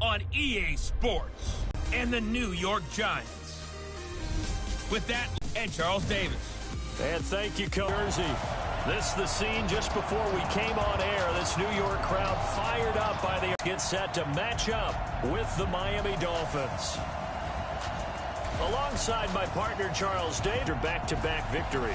on EA Sports and the New York Giants. With that, and Charles Davis. And thank you, Coach. This is the scene just before we came on air. This New York crowd fired up by the get set to match up with the Miami Dolphins. Alongside my partner, Charles Davis, back-to-back victories.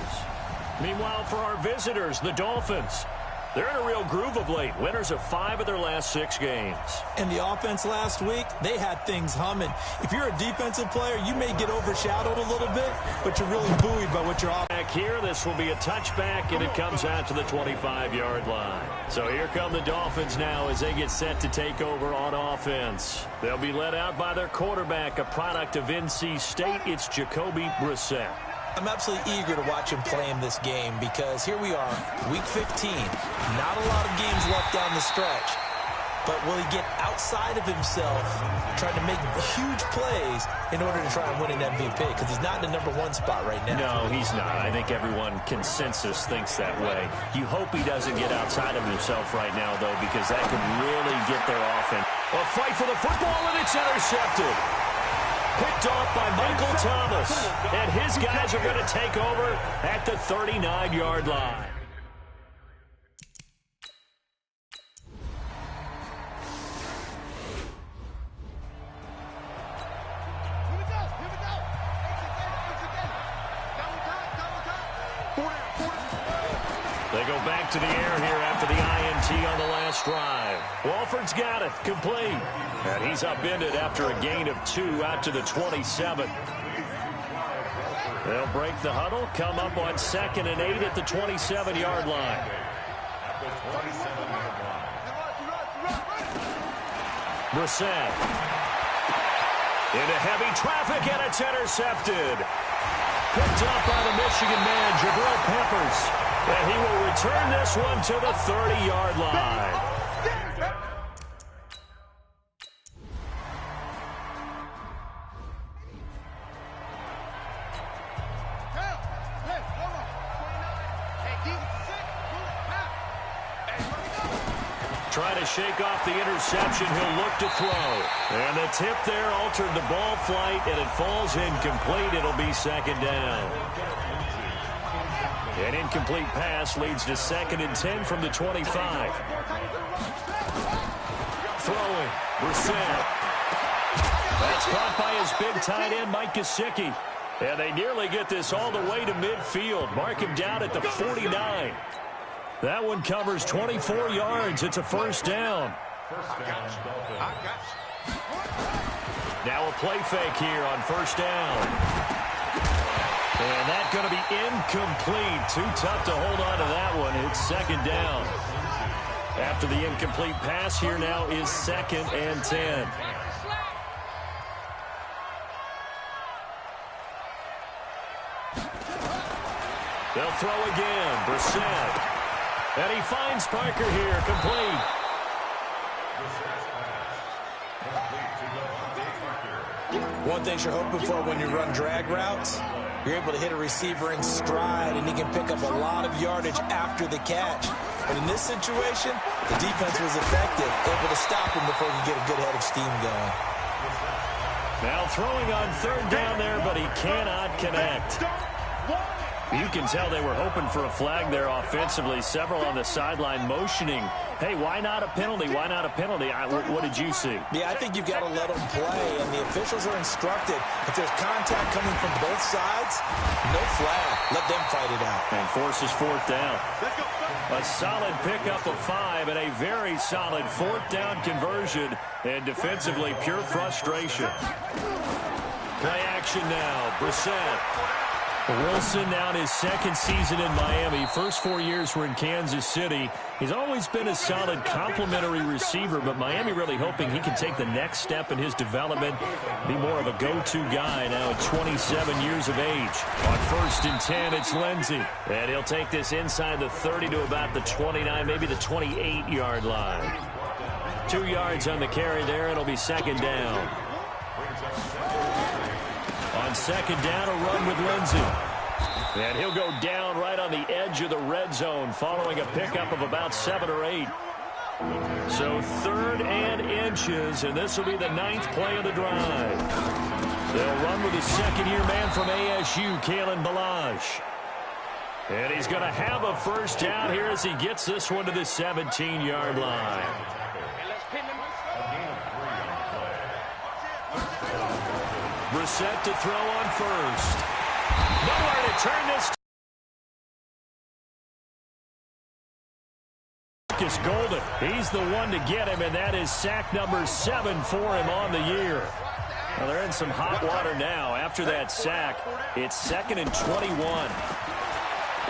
Meanwhile, for our visitors, the Dolphins, they're in a real groove of late. Winners of 5 of their last 6 games. And the offense last week, they had things humming. If you're a defensive player, you may get overshadowed a little bit, but you're really buoyed by what you're off. Back here, this will be a touchback, and it comes out to the 25-yard line. So here come the Dolphins now as they get set to take over on offense. They'll be led out by their quarterback, a product of NC State. It's Jacoby Brissett. I'm absolutely eager to watch him play in this game because here we are, week 15. Not a lot of games left down the stretch. But will he get outside of himself trying to make huge plays in order to try and win an MVP? Because he's not in the #1 spot right now. No, he's not. I think everyone consensus thinks that way. You hope he doesn't get outside of himself right now, though, because that could really get their offense. A fight for the football, and it's intercepted. Picked off by Michael Thomas. And his guys are going to take over at the 39-yard line. They go back to the air here after the INT on the last drive. Walford's got it, complete. And he's upended after a gain of 2 out to the 27. They'll break the huddle, come up on 2nd and 8 at the 27-yard line. Brissett. Into heavy traffic, and it's intercepted. Picked up by the Michigan man, Jabril Peppers. And he will return this one to the 30-yard line. Trying to shake off the interception. He'll look to throw. And the tip there altered the ball flight, and it falls incomplete. It'll be 2nd down. An incomplete pass leads to 2nd and 10 from the 25. Throwing. Brissett. That's caught by his big tight end, Mike Gesicki. And they nearly get this all the way to midfield. Mark him down at the 49. That one covers 24 yards. It's a 1st down. Now a play fake here on 1st down. And that's going to be incomplete. Too tough to hold on to that one. It's 2nd down. After the incomplete pass, here now is 2nd and 10. They'll throw again. Brissett. And he finds Parker here. Complete. One thing you're hoping for when you run drag routes, you're able to hit a receiver in stride, and he can pick up a lot of yardage after the catch. But in this situation, the defense was effective, able to stop him before he could get a good head of steam going. Now throwing on 3rd down there, but he cannot connect. You can tell they were hoping for a flag there offensively. Several on the sideline motioning, hey, why not a penalty? Why not a penalty? What did you see? Yeah, I think you've got to let them play, and the officials are instructed. If there's contact coming from both sides, no flag. Let them fight it out. And forces 4th down. A solid pickup of 5 and a very solid 4th down conversion. And defensively, pure frustration. Play action now. Brissett. Wilson now in his 2nd season in Miami. First 4 years were in Kansas City. He's always been a solid complementary receiver, but Miami really hoping he can take the next step in his development, be more of a go-to guy now at 27 years of age. On 1st and 10, it's Lindsey. And he'll take this inside the 30 to about the 29, maybe the 28-yard line. 2 yards on the carry there. It'll be 2nd down. On 2nd down, a run with Lindsey. And he'll go down right on the edge of the red zone following a pickup of about 7 or 8. So 3rd and inches, and this will be the 9th play of the drive. They'll run with a second-year man from ASU, Kalen Ballage. And he's going to have a first down here as he gets this one to the 17-yard line. Brissett to throw on first. Nowhere to turn this. Marcus Golden. He's the one to get him, and that is sack number 7 for him on the year. Well, they're in some hot water now. After that sack, it's 2nd and 21.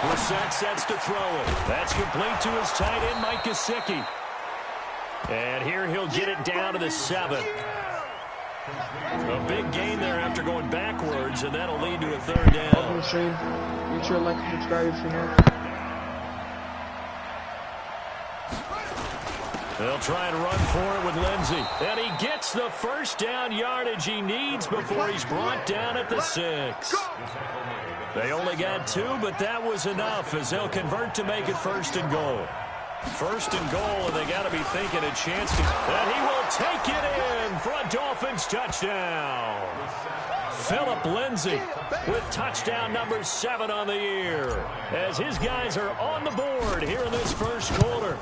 Brissett sets to throw it. That's complete to his tight end, Mike Gesicki. And here he'll get it down to the 7. A big gain there after going backwards, and that'll lead to a 3rd down. Welcome to the stream. Make sure to like and subscribe if you're new. They'll try and run for it with Lindsey. And he gets the first down yardage he needs before he's brought down at the 6. They only got 2, but that was enough as they'll convert to make it 1st and goal. 1st and goal, and they got to be thinking a chance to... And he will take it in for a Dolphins touchdown. Phillip Lindsay with touchdown number 7 on the year as his guys are on the board here in this first quarter.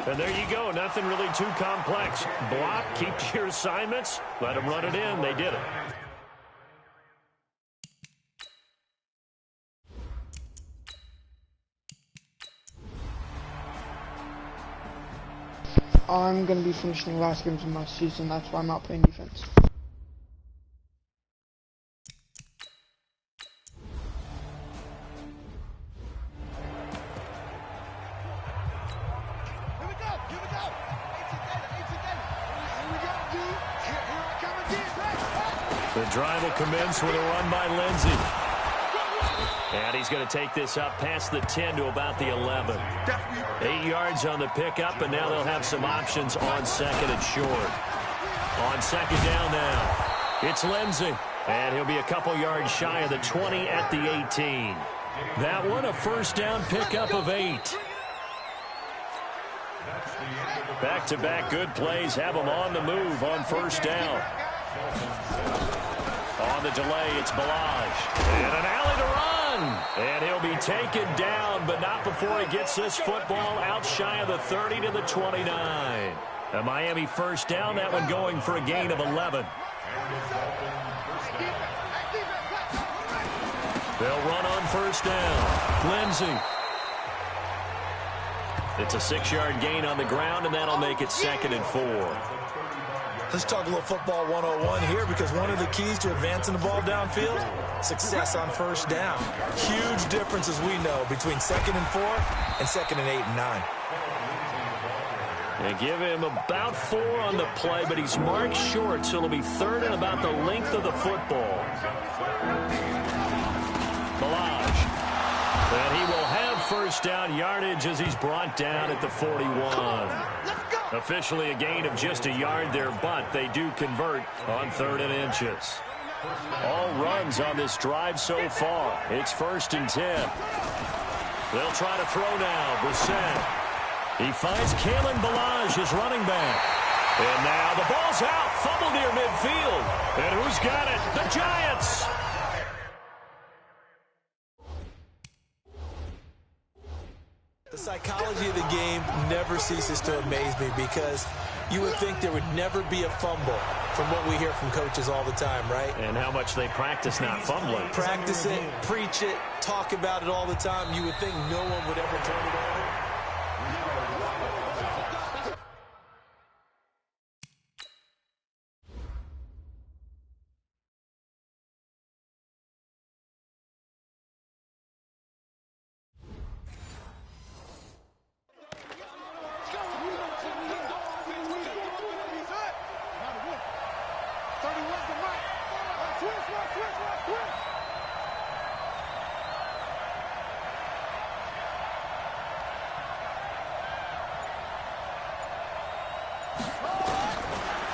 And there you go. Nothing really too complex. Block, keep to your assignments, let them run it in. They did it. I'm going to be finishing the last games of my season. That's why I'm not playing defense. The drive will commence with a run by Lindsey. And he's going to take this up past the 10 to about the 11. 8 yards on the pickup, and now they'll have some options on 2nd and short. On 2nd down now, it's Lindsey. And he'll be a couple yards shy of the 20 at the 18. That one, a first down pickup of 8. Back-to-back good plays have them on the move on first down. On the delay, it's Ballage. And an alley to run. And he'll be taken down, but not before he gets this football out shy of the 30 to the 29. A Miami first down, that one going for a gain of 11. They'll run on first down. Lindsey. It's a 6-yard gain on the ground, and that'll make it 2nd and 4. Let's talk a little football 101 here, because one of the keys to advancing the ball downfield, success on first down. Huge difference, as we know, between 2nd and 4 and 2nd and 8 and 9. They give him about 4 on the play, but he's marked short, so it'll be 3rd and about the length of the football. Ballage. And he will have first down yardage as he's brought down at the 41. Officially a gain of just a yard there, but they do convert on 3rd and inches. All runs on this drive so far. It's 1st and 10. They'll try to throw now. Brissett. He finds Kalen Ballage, his running back. And now the ball's out. Fumble near midfield. And who's got it? The Giants. The psychology of the game never ceases to amaze me, because you would think there would never be a fumble from what we hear from coaches all the time, right? And how much they practice not fumbling. Practice it, preach it, talk about it all the time. You would think no one would ever turn it over.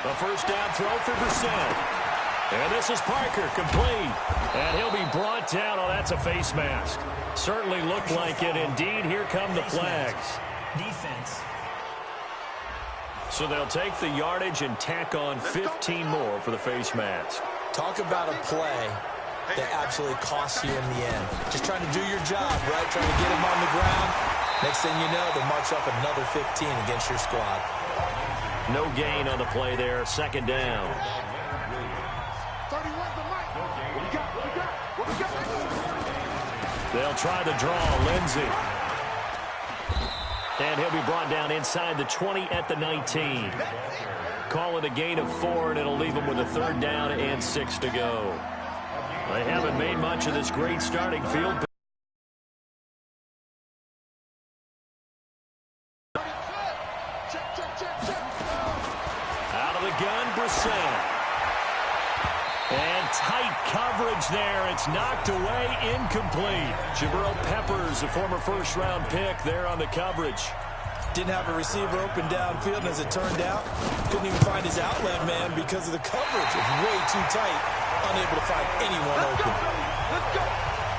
A first down throw for Brissett. And this is Parker, complete. And he'll be brought down. Oh, that's a face mask. Certainly looked like it. Indeed, here come the flags. Defense. So they'll take the yardage and tack on 15 more for the face mask. Talk about a play that absolutely costs you in the end. Just trying to do your job, right? Trying to get him on the ground. Next thing you know, they march up another 15 against your squad. No gain on the play there. Second down. They'll try the draw. Lindsey. And he'll be brought down inside the 20 at the 19. Call it a gain of 4, and it'll leave them with a third down and 6 to go. They haven't made much of this great starting field. Out of the gun, Brissett. And tight coverage there. It's knocked away, incomplete. Jabril Peppers, a former first-round pick, there on the coverage. Didn't have a receiver open downfield, and as it turned out, couldn't even find his outlet man because of the coverage. It's way too tight, unable to find anyone open.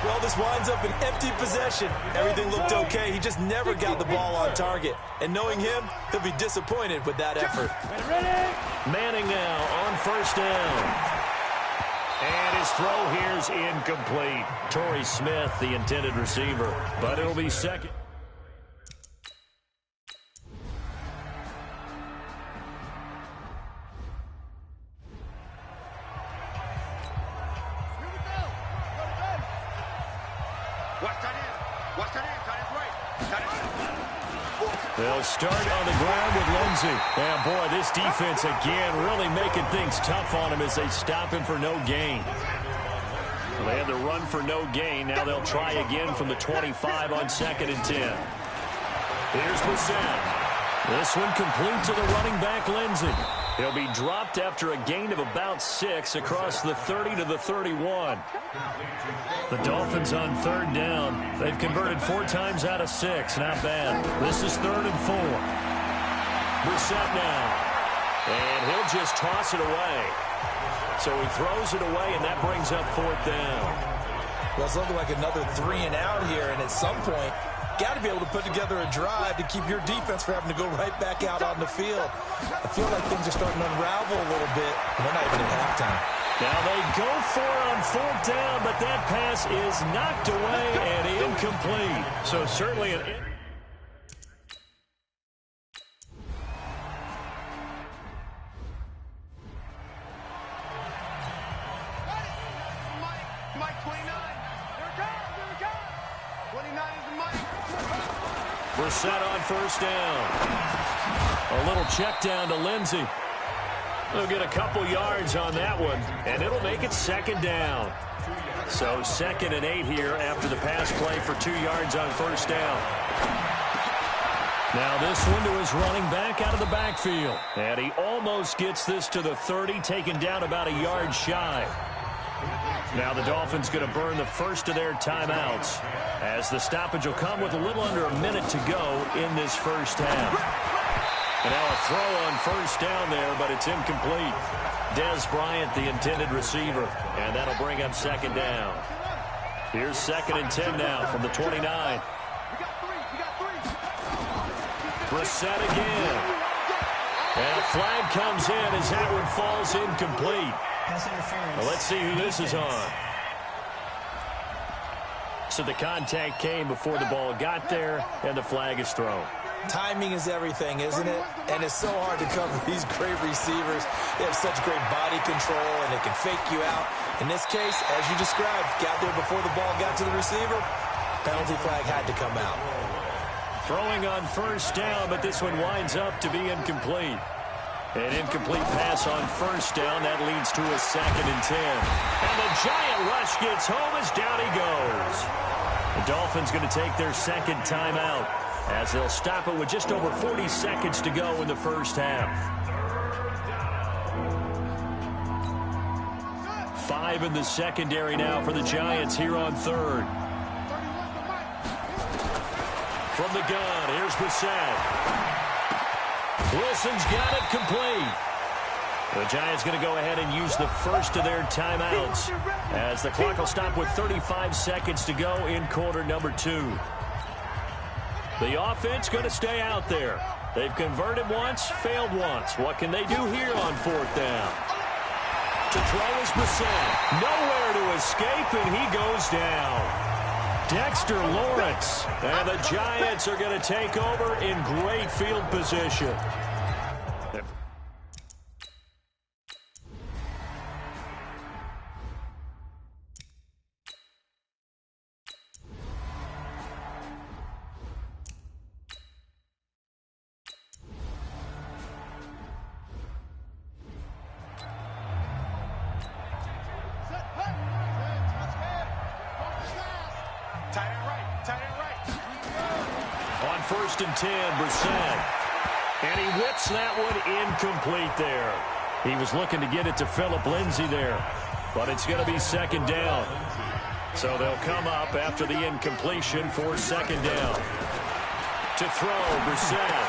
Well, this winds up an empty possession. Everything looked okay. He just never got the ball on target. And knowing him, he'll be disappointed with that effort. Manning now on first down. And his throw here's incomplete. Torrey Smith, the intended receiver, but it'll be second. They'll start on the ground with Lindsey. And, boy, this defense, again, really making things tough on him as they stop him for no gain. Well, they had the run for no gain. Now they'll try again from the 25 on 2nd and 10. Here's Brissett. This one complete to the running back, Lindsey. He'll be dropped after a gain of about 6 across the 30 to the 31. The Dolphins on third down. They've converted 4 times out of 6. Not bad. This is 3rd and 4. Brissett now. And he'll just toss it away. So he throws it away, and that brings up 4th down. Well, it's looking like another 3 and out here, and at some point, got to be able to put together a drive to keep your defense from having to go right back out on the field. I feel like things are starting to unravel a little bit, and we're not even at halftime. Now they go for it on 4th down, but that pass is knocked away and incomplete. So certainly an... Brissett on first down. A little check down to Lindsey. They'll get a couple yards on that one, and it'll make it 2nd down. So 2nd and 8 here after the pass play for 2 yards on first down. Now this one to his running back out of the backfield. And he almost gets this to the 30, taken down about a yard shy. Now the Dolphins going to burn the first of their timeouts, as the stoppage will come with a little under a minute to go in this first half. And now a throw on first down there, but it's incomplete. Dez Bryant, the intended receiver, and that'll bring up 2nd down. Here's 2nd and 10 now from the 29. Brissett again. And a flag comes in as that one falls incomplete. Well, let's see who this is on. So the contact came before the ball got there, and the flag is thrown. Timing is everything, isn't it? And it's so hard to cover these great receivers. They have such great body control, and they can fake you out. In this case, as you described, got there before the ball got to the receiver. Penalty flag had to come out. Throwing on first down, but this one winds up to be incomplete. An incomplete pass on first down. That leads to a 2nd and 10. And the giant rush gets home as down he goes. The Dolphins going to take their 2nd timeout, as they'll stop it with just over 40 seconds to go in the first half. 5 in the secondary now for the Giants here on 3rd. From the gun, here's Brissett. Wilson's got it complete. The Giants going to go ahead and use the first of their timeouts, as the clock will stop with 35 seconds to go in quarter number 2. The offense going to stay out there. They've converted once, failed once. What can they do here on 4th down? To throw is Brissett. Nowhere to escape, and he goes down. Dexter Lawrence. And the Giants are going to take over in great field position. On 1st and 10, Brissett. And he whips that one incomplete there. He was looking to get it to Phillip Lindsay there. But it's going to be 2nd down. So they'll come up after the incompletion for 2nd down. To throw, Brissett.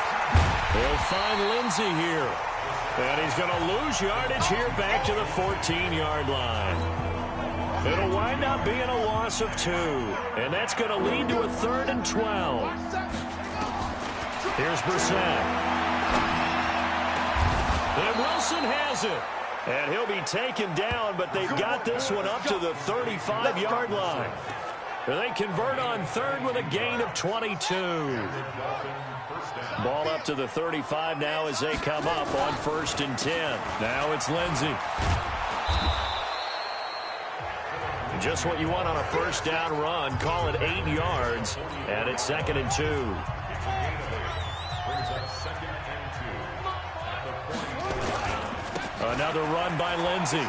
They'll find Lindsay here. And he's going to lose yardage here back to the 14-yard line. It'll wind up being a loss of 2. And that's going to lead to a 3rd and 12. Here's Brissett. And Wilson has it. And he'll be taken down, but they've got this one up to the 35-yard line. And they convert on 3rd with a gain of 22. Ball up to the 35 now as they come up on 1st and 10. Now it's Lindsay. Just what you want on a 1st down run. Call it 8 yards. And it's 2nd and 2. Another run by Lindsay.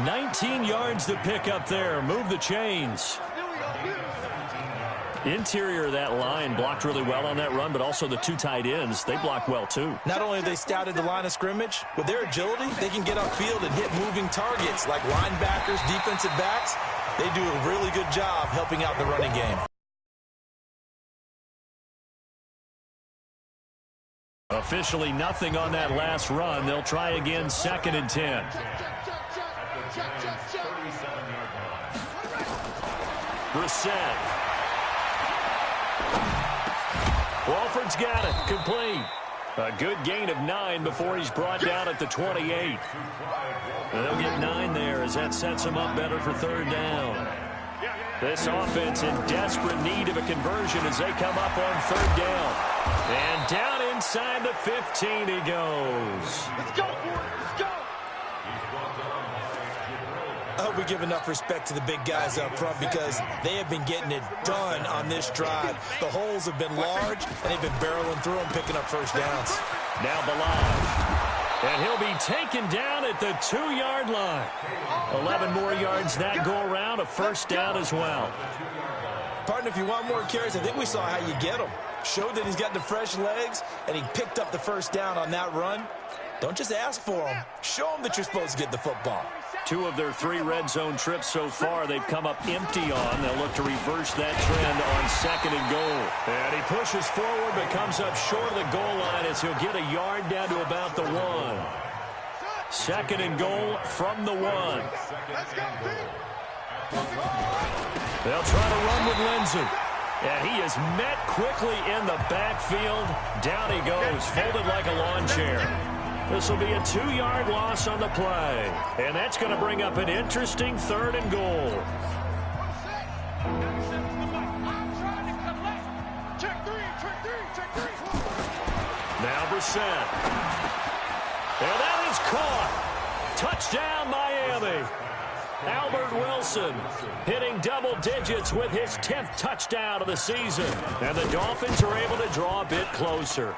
19 yards to pick up there. Move the chains. Interior of that line blocked really well on that run, but also the 2 tight ends, they blocked well too. Not only have they scouted the line of scrimmage, with their agility, they can get upfield and hit moving targets like linebackers, defensive backs. They do a really good job helping out the running game. Officially nothing on that last run. They'll try again, 2nd and 10. Brissett. Walford's got it. Complete. A good gain of 9 before he's brought down at the 28. And they'll get 9 there as that sets them up better for 3rd down. This offense in desperate need of a conversion as they come up on 3rd down. And down inside the 15 he goes. Let's go, boy. Let's go. I hope we give enough respect to the big guys up front because they have been getting it done on this drive. The holes have been large, and they've been barreling through them, picking up 1st downs. Now Balaj. And he'll be taken down at the 2-yard line. 11 more yards that go around, a 1st down as well. Partner, if you want more carries, I think we saw how you get them. Showed that he's got the fresh legs, and he picked up the 1st down on that run. Don't just ask for them. Show them that you're supposed to get the football. 2 of their 3 red zone trips so far, they've come up empty on. They'll look to reverse that trend on 2nd and goal. And he pushes forward but comes up short of the goal line as he'll get a yard down to about the 1. 2nd and goal from the 1. They'll try to run with Lindsay. And he is met quickly in the backfield. Down he goes, folded like a lawn chair. This will be a 2-yard loss on the play. And that's going to bring up an interesting 3rd and goal. Now Brissett. And that is caught. Touchdown, Miami. Albert Wilson hitting double digits with his 10th touchdown of the season. And the Dolphins are able to draw a bit closer.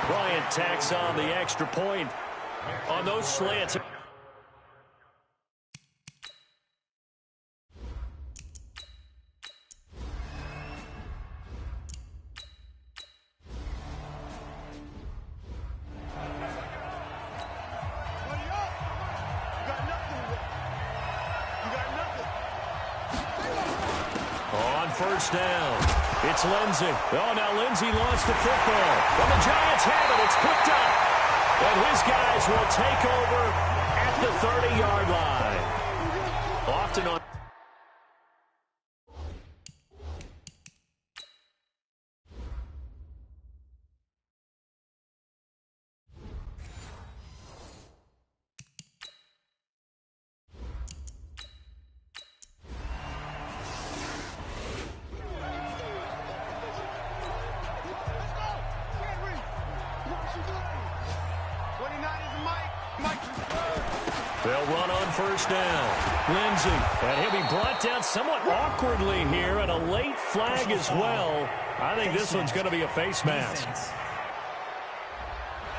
Bryant tacks on the extra point on those slants. On 1st down, it's Lindsay. Oh, now Lindsay lost the football. Well, the Giants have it. It's picked up. And his guys will take over at the 30-yard line. Often on. They'll run on first down. Lindsey, and he'll be brought down somewhat awkwardly here, and a late flag as well. I think this one's going to be a face mask.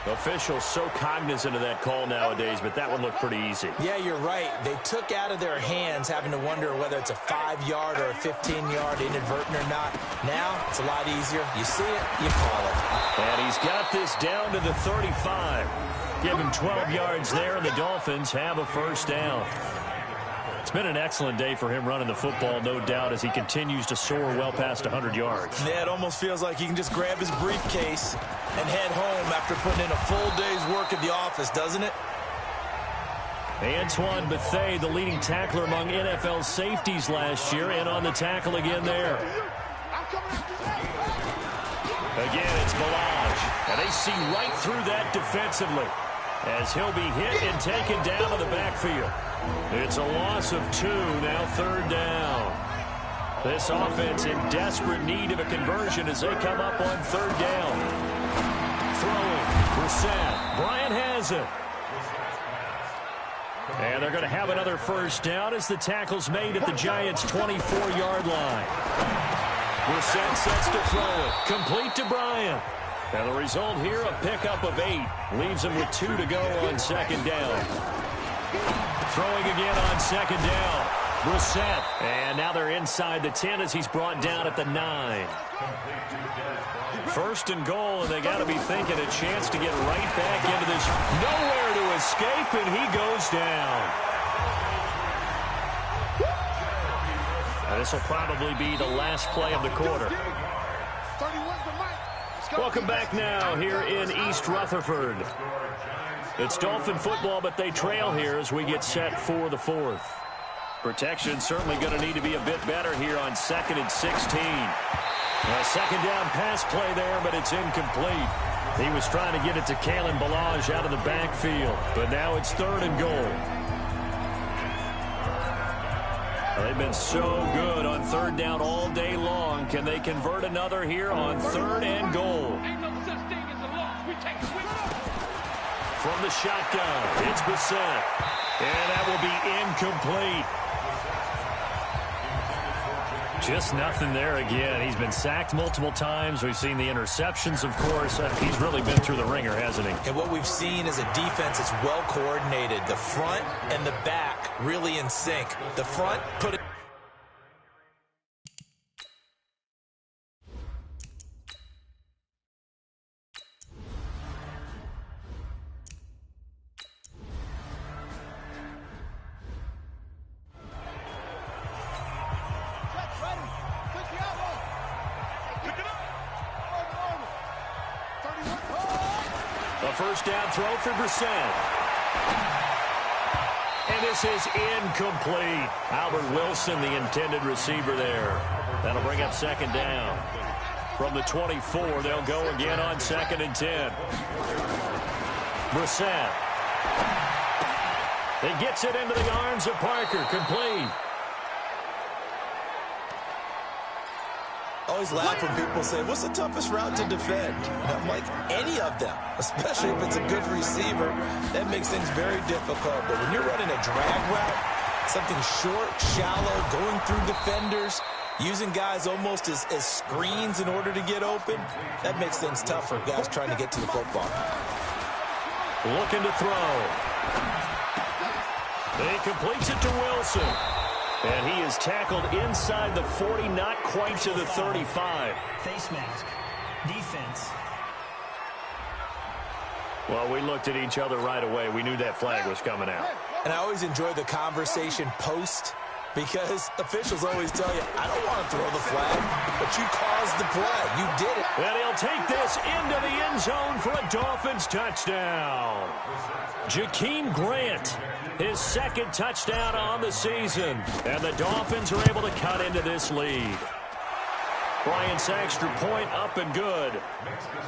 Officials so cognizant of that call nowadays, but that one looked pretty easy. Yeah, you're right. They took out of their hands having to wonder whether it's a 5-yard or a 15-yard inadvertent or not. Now, it's a lot easier. You see it, you call it. And he's got this down to the 35. Give him 12 yards there, and the Dolphins have a first down. It's been an excellent day for him running the football, no doubt, as he continues to soar well past 100 yards. Yeah, it almost feels like he can just grab his briefcase and head home after putting in a full day's work at the office, doesn't it? Antoine Bethea, the leading tackler among NFL safeties last year, and on the tackle again there. Again, it's Balaj, and they see right through that defensively as he'll be hit and taken down to the backfield. It's a loss of 2, now third down. This offense in desperate need of a conversion as they come up on third down. Throwing, Brissett. Bryant has it. And they're going to have another first down as the tackle's made at the Giants' 24-yard line. Brissett sets to throw it. Complete to Bryant. And the result here, a pickup of 8. Leaves him with 2 to go on second down. Throwing again on second down. Brissett. And now they're inside the 10 as he's brought down at the 9. First and goal, and they got to be thinking a chance to get right back into this. Nowhere to escape, and he goes down. And this will probably be the last play of the quarter. Welcome back now here in East Rutherford. It's Dolphin football, but they trail here as we get set for the 4th. Protection certainly going to need to be a bit better here on 2nd and 16. A second down pass play there, but it's incomplete. He was trying to get it to Kalen Balaj out of the backfield, but now it's 3rd and goal. They've been so good on 3rd down all day long. Can they convert another here on 3rd and goal? From the shotgun, it's Brissett. And that will be incomplete. Just nothing there again. He's been sacked multiple times. We've seen the interceptions, of course. He's really been through the ringer, hasn't he? And what we've seen is a defense that's well coordinated. The front and the back really in sync. The front put it. First down throw for Brissett. And this is incomplete. Albert Wilson, the intended receiver there. That'll bring up 2nd down. From the 24, they'll go again on 2nd and 10. Brissett. He gets it into the arms of Parker. Complete. I always laugh when people say, what's the toughest route to defend? And I'm like, any of them, especially if it's a good receiver. That makes things very difficult. But when you're running a drag route, something short, shallow, going through defenders, using guys almost as screens in order to get open, that makes things tough for guys trying to get to the football. Looking to throw. He completes it to Wilson. And he is tackled inside the 40, not quite to the 35. Face mask. Defense. Well, we looked at each other right away. We knew that flag was coming out. And I always enjoy the conversation post, because officials always tell you, I don't want to throw the flag, but you caused the play. You did it. And he'll take this into the end zone for a Dolphins touchdown. Jakeem Grant, his 2nd touchdown on the season. And the Dolphins are able to cut into this lead. Bryant's extra point up and good.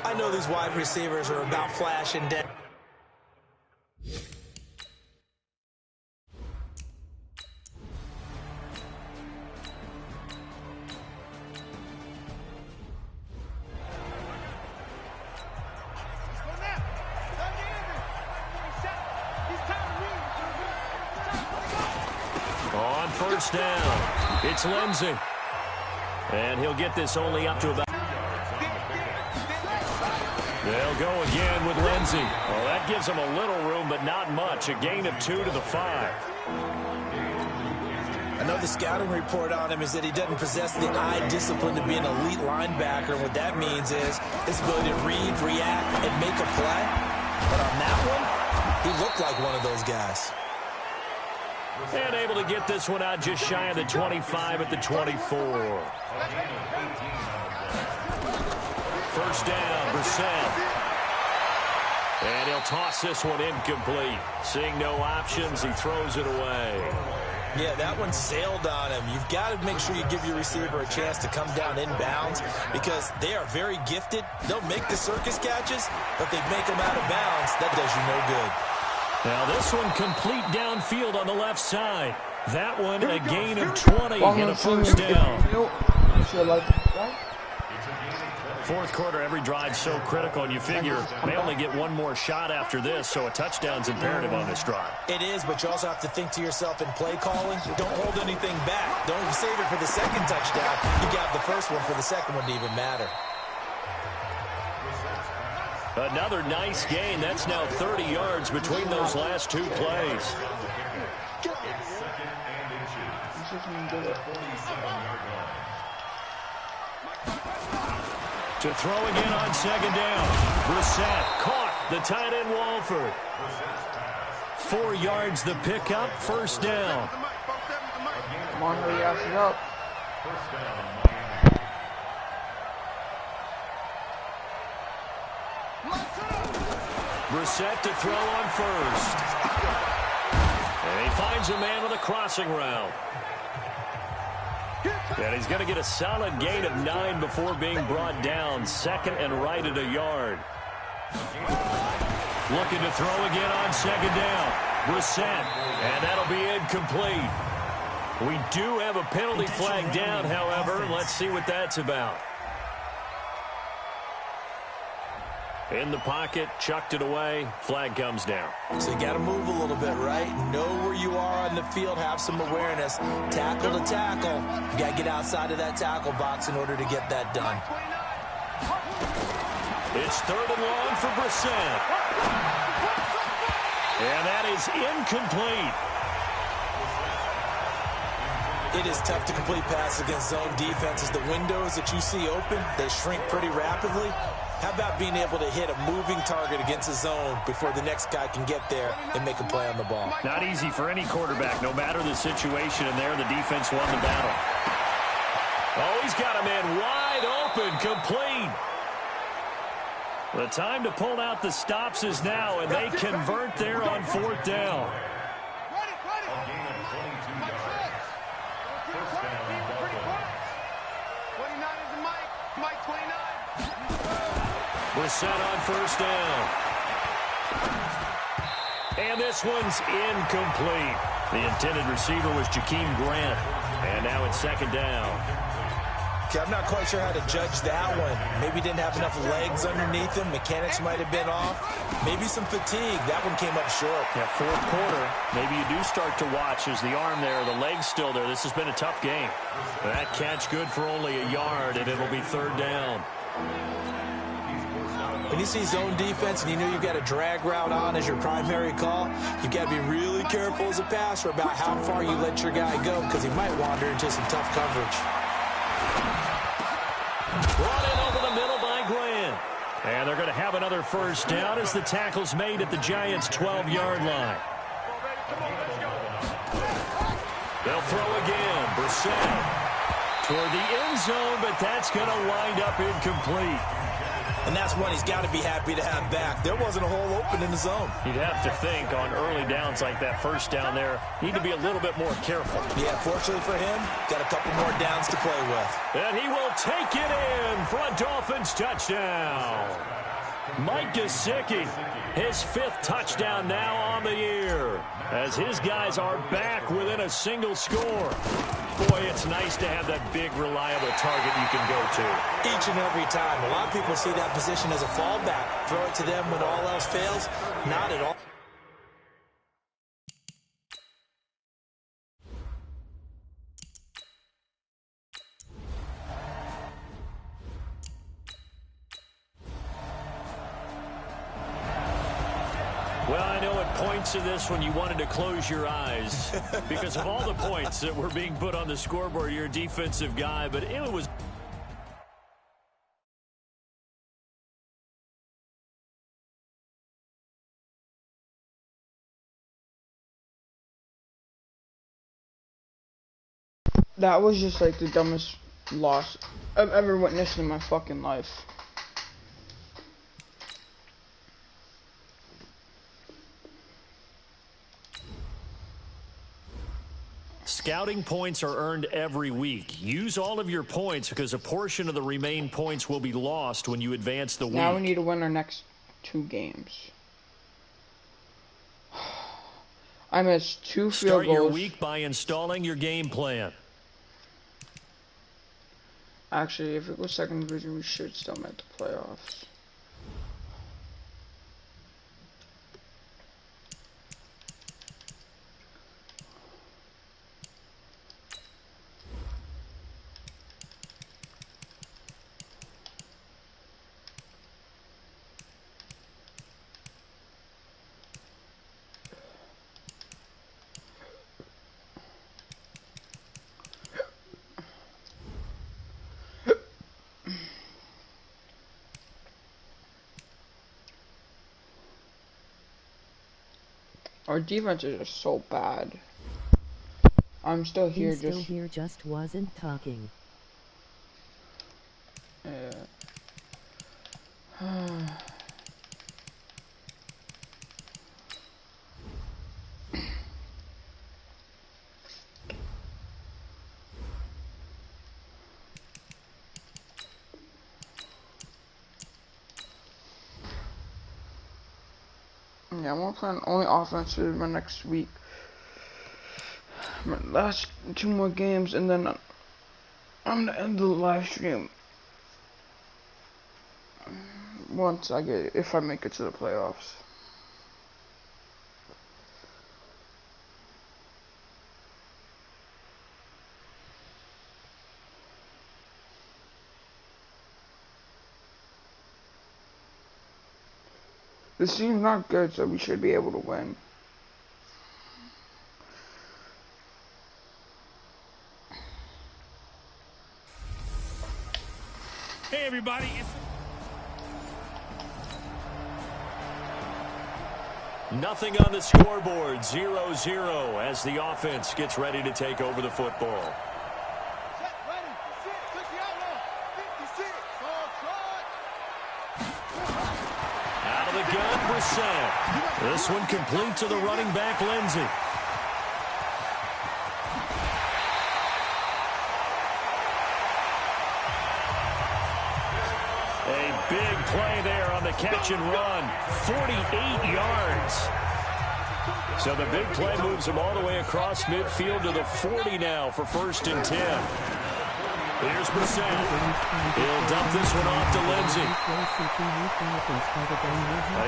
I know these wide receivers are about flash and dead. first down. It's Lindsey. And he'll get this only up to about... They'll go again with Lindsey. Well, that gives him a little room, but not much. A gain of 2 to the 5. I know the scouting report on him is that he doesn't possess the eye discipline to be an elite linebacker. And what that means is his ability to read, react, and make a play. But on that one, he looked like one of those guys. And able to get this one out just shy of the 25 at the 24. First down, Brissett. And he'll toss this one incomplete. Seeing no options, he throws it away. Yeah, that one sailed on him. You've got to make sure you give your receiver a chance to come down inbounds because they are very gifted. They'll make the circus catches, but they make them out of bounds. That does you no good. Now this one complete downfield on the left side. That one a gain of 20 and a first down. Fourth quarter, every drive so critical, and you figure may only get one more shot after this, so a touchdown's imperative on this drive. It is, but you also have to think to yourself in play calling, don't hold anything back. Don't save it for the second touchdown. You got the first one for the second one to even matter. Another nice gain. That's now 30 yards between those last two plays. To throw again on second down. Brissett caught the tight end Walford. 4 yards the pickup, first down. Come on, hurry ass it up. Brissett to throw on first. And he finds a man with a crossing route. And he's going to get a solid gain of 9 before being brought down. Second and right at a yard. Looking to throw again on second down. Brissett. And that'll be incomplete. We do have a penalty flag down, however. Let's see what that's about. In the pocket, chucked it away, flag comes down. So you got to move a little bit, right? Know where you are on the field, have some awareness. Tackle to tackle. You got to get outside of that tackle box in order to get that done. It's third and long for Brissett. And that is incomplete. It is tough to complete passes against zone defenses. The windows that you see open, they shrink pretty rapidly. How about being able to hit a moving target against a zone before the next guy can get there and make a play on the ball? Not easy for any quarterback, no matter the situation, and there the defense won the battle. Oh, he's got a man wide open, complete. The time to pull out the stops is now, and they convert there on fourth down. Brissett on first down. And this one's incomplete. The intended receiver was Jakeem Grant. And now it's second down. Okay, I'm not quite sure how to judge that one. Maybe didn't have enough legs underneath him. Mechanics might have been off. Maybe some fatigue. That one came up short. Yeah, fourth quarter. Maybe you do start to watch as the arm there, the leg's still there. This has been a tough game. That catch good for only a yard, and it'll be third down. When you see zone defense and you know you've got a drag route on as your primary call, you've got to be really careful as a passer about how far you let your guy go because he might wander into some tough coverage. Brought in over the middle by Grant. And they're going to have another first down as the tackle's made at the Giants' 12-yard line. They'll throw again. Brissett toward the end zone, but that's going to wind up incomplete. And that's one he's got to be happy to have back. There wasn't a hole open in the zone. You'd have to think on early downs like that first down there, need to be a little bit more careful. Yeah, fortunately for him, got a couple more downs to play with. And he will take it in for a Dolphins touchdown. Mike Gesicki, his 5th touchdown now on the year, as his guys are back within a single score. Boy, it's nice to have that big, reliable target you can go to. Each and every time. A lot of people see that position as a fallback. Throw it to them when all else fails. Not at all. Well, I know at points of this when you wanted to close your eyes because of all the points that were being put on the scoreboard. You're a defensive guy, but it was... That was just like the dumbest loss I've ever witnessed in my fucking life. Scouting points are earned every week. Use all of your points because a portion of the remaining points will be lost when you advance the week. Now we need to win our next 2 games. I missed 2 field goals. Start your week by installing your game plan. Actually, if it was second division, we should still make the playoffs. Our defense is just so bad. I'm still here. He's still here, just wasn't talking. Yeah, I'm gonna plan only offensive my next week. My last 2 more games, and then I'm gonna end the live stream once if I make it to the playoffs. This team's not good, so we should be able to win. Hey, everybody. Nothing on the scoreboard, 0-0 as the offense gets ready to take over the football. Out of the gun, Brissett. This one complete to the running back, Lindsey. A big play there on the catch and run. 48 yards. So the big play moves him all the way across midfield to the 40 now for 1st and 10. Here's Brissett. He'll dump this one off to Lindsey.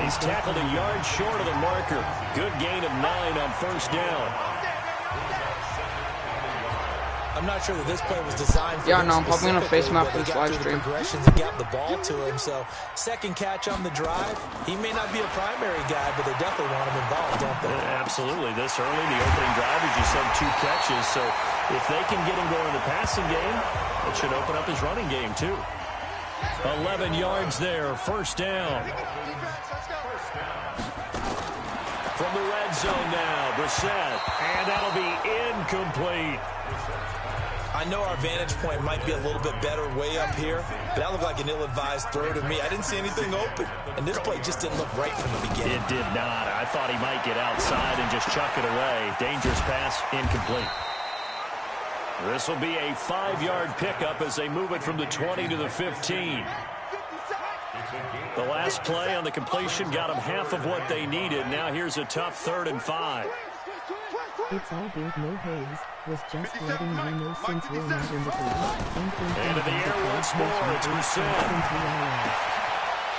He's tackled a yard short of the marker. Good gain of 9 on 1st down. I'm not sure that this play was designed for Yeah, him no, I'm probably gonna face him after this live stream. Progressions and got the ball to him. So, second catch on the drive. He may not be a primary guy, but they definitely want him involved, don't they? Absolutely. This early, the opening drive, as you said, 2 catches. So, if they can get him going in the passing game, it should open up his running game, too. 11 yards there, 1st down. From the red zone now, Brissett. And that'll be incomplete. I know our vantage point might be a little bit better way up here, but that looked like an ill-advised throw to me. I didn't see anything open, and this play just didn't look right from the beginning. It did not. I thought he might get outside and just chuck it away. Dangerous pass, incomplete. This will be a 5-yard pickup as they move it from the 20 to the 15. The last play on the completion got them half of what they needed. Now here's a tough 3rd and 5. It's all good, no haze. Was just letting you know since we're not in the game. Into the air once more. It's Brissett.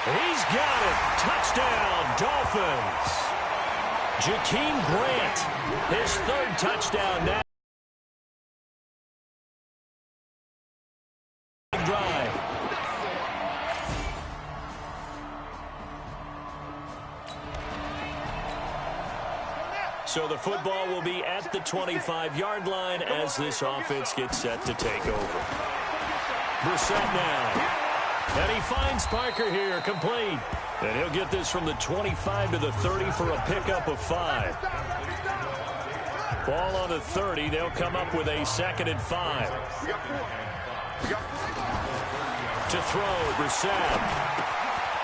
He's got it. Touchdown, Dolphins. Jakeem Grant, his 3rd touchdown now. Drive. So the football will be at the 25-yard line as this offense gets set to take over. Brissett now. And he finds Parker here, complete. And he'll get this from the 25 to the 30 for a pickup of 5. Ball on the 30. They'll come up with a 2nd and 5. To throw, Brissett.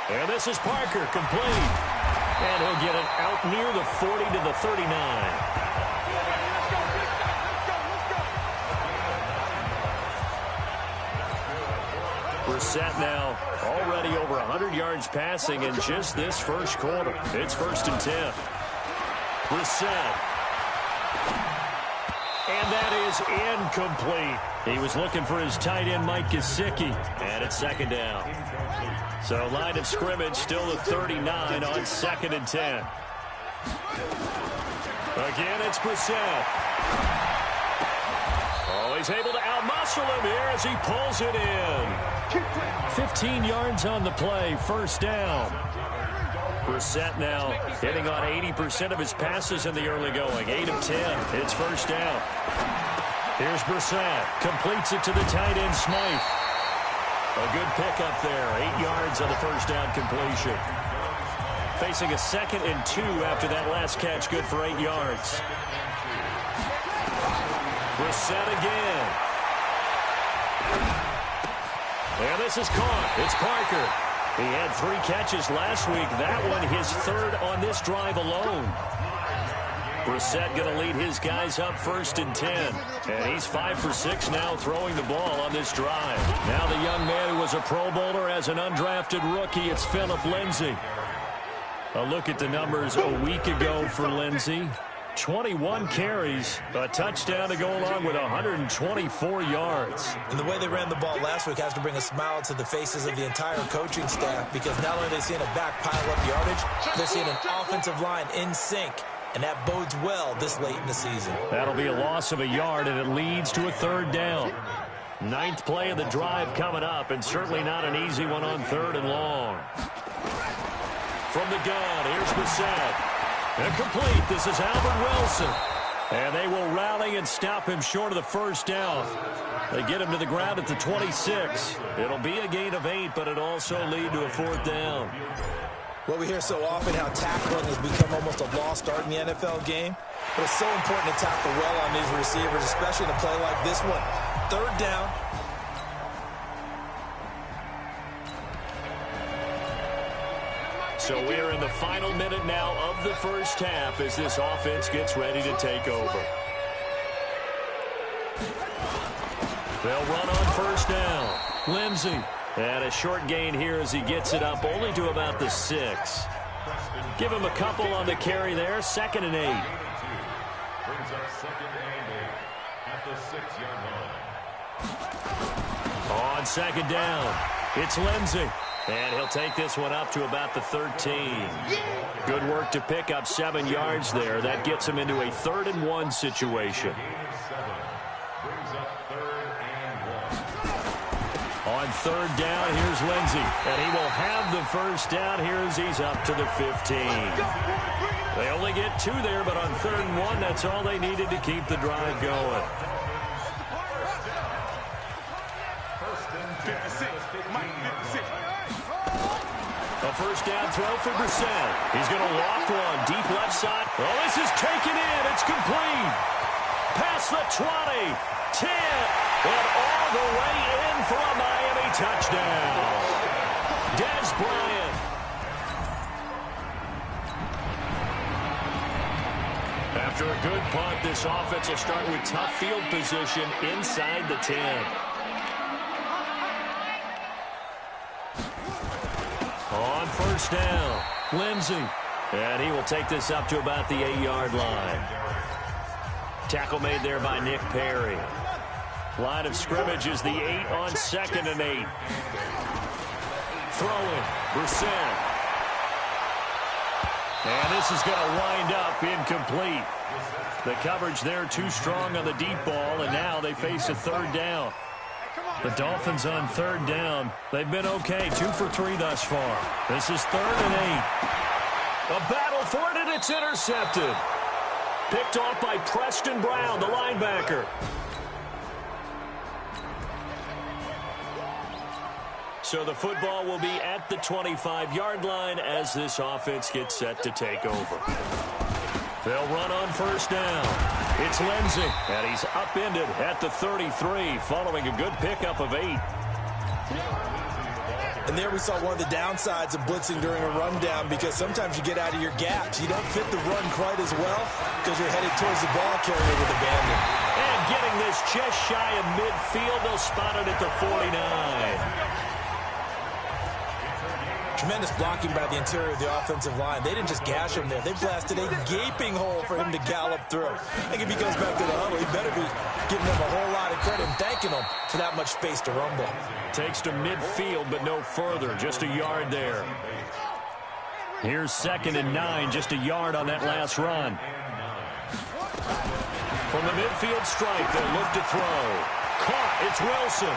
And this is Parker, complete. And he'll get it out near the 40 to the 39. Brissett now already over 100 yards passing in just this first quarter. It's 1st and 10. Brissett. And that is incomplete. He was looking for his tight end, Mike Gesicki. And it's 2nd down. So line of scrimmage still at 39 on 2nd and 10. Again, it's Brissett. Oh, he's able to outmuscle him here as he pulls it in. 15 yards on the play, 1st down. Brissett now hitting on 80% of his passes in the early going. 8 of 10. It's 1st down. Here's Brissett. Completes it to the tight end, Smythe. A good pickup there. 8 yards on the 1st down completion. Facing a 2nd and 2 after that last catch. Good for 8 yards. Brissett again. And this is caught. It's Parker. He had 3 catches last week. That one his 3rd on this drive alone. Brissett going to lead his guys up 1st and 10. And he's 5 for 6 now throwing the ball on this drive. Now the young man who was a Pro Bowler as an undrafted rookie, it's Phillip Lindsay. A look at the numbers a week ago for Lindsay. 21 carries, a touchdown to go along with 124 yards. And the way they ran the ball last week has to bring a smile to the faces of the entire coaching staff, because not only are they seeing a back pile up yardage, they're seeing an offensive line in sync. And that bodes well this late in the season. That'll be a loss of a yard, and it leads to a 3rd down. 9th play of the drive coming up, and certainly not an easy one on 3rd and long. From the gun, here's Brissett. Incomplete. This is Albert Wilson. And they will rally and stop him short of the 1st down. They get him to the ground at the 26. It'll be a gain of 8, but it also lead to a 4th down. Well, we hear so often how tackling has become almost a lost art in the NFL game. But it's so important to tackle well on these receivers, especially in a play like this one. 3rd down. So we're in the final minute now of the 1st half as this offense gets ready to take over. They'll run on 1st down. Lindsay. And a short gain here as he gets it up only to about the 6. Give him a couple on the carry there. 2nd and 8. Brings up 2nd and 8 at the 6-yard line. On 2nd down, it's Lindsay. And he'll take this one up to about the 13. Good work to pick up 7 yards there. That gets him into a 3rd and 1 situation. On 3rd down, here's Lindsay. And he will have the 1st down here as he's up to the 15. They only get 2 there, but on 3rd and 1, that's all they needed to keep the drive going. A 1st down throw for Brissett. He's going to loft one. Deep left side. Oh, this is taken in. It's complete. Past the 20. 10. And all the way in for a Miami touchdown. Dez Bryant. After a good punt, this offense will start with tough field position inside the 10. On 1st down, Lindsay. And he will take this up to about the 8-yard line. Tackle made there by Nick Perry. Line of scrimmage is the 8 on 2nd and 8. Throwing, Brissett. And this is going to wind up incomplete. The coverage there too strong on the deep ball, and now they face a 3rd down. The Dolphins on 3rd down. They've been okay, 2 for 3 thus far. This is 3rd and 8. A battle for it, and it's intercepted. Picked off by Preston Brown, the linebacker. So the football will be at the 25-yard line as this offense gets set to take over. They'll run on first down. It's Lindsey, and he's upended at the 33 following a good pickup of 8. And there we saw one of the downsides of blitzing during a rundown, because sometimes you get out of your gaps. You don't fit the run quite as well because you're headed towards the ball carrier with abandon. And getting this just shy of midfield, they'll spot it at the 49. Tremendous blocking by the interior of the offensive line. They didn't just gash him there. They blasted a gaping hole for him to gallop through. I think if he goes back to the huddle, he better be giving them a whole lot of credit and thanking them for that much space to rumble. Takes to midfield, but no further. Just a yard there. Here's 2nd and 9, just a yard on that last run. From the midfield strike, they'll look to throw. Caught, it's Wilson.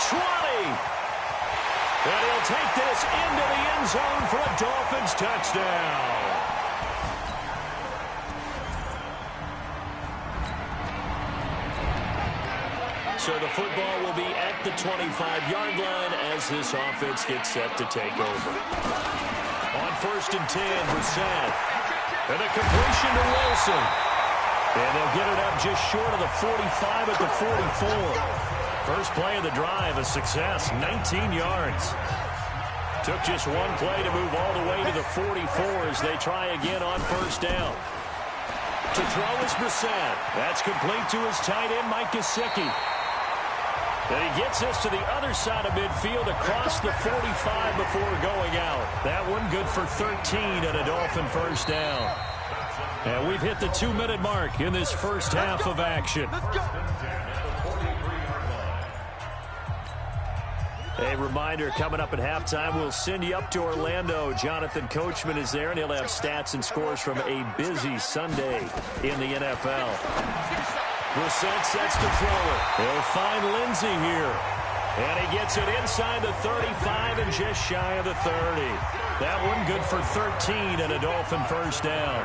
20! And he'll take this into the end zone for a Dolphins touchdown. So the football will be at the 25-yard line as this offense gets set to take over. On 1st and 10, Brissett. And a completion to Wilson. And they'll get it up just short of the 45 at the 44. First play of the drive, a success, 19 yards. Took just one play to move all the way to the 44 as they try again on first down. To throw is Brissett. That's complete to his tight end, Mike Gesicki. And he gets us to the other side of midfield across the 45 before going out. That one good for 13 and a Dolphin first down. And we've hit the 2-minute mark in this first half of action. A reminder, coming up at halftime, we'll send you up to Orlando. Jonathan Coachman is there, and he'll have stats and scores from a busy Sunday in the NFL. Brissett sets to throw it. He'll find Lindsey here. And he gets it inside the 35 and just shy of the 30. That one good for 13 and a Dolphin first down.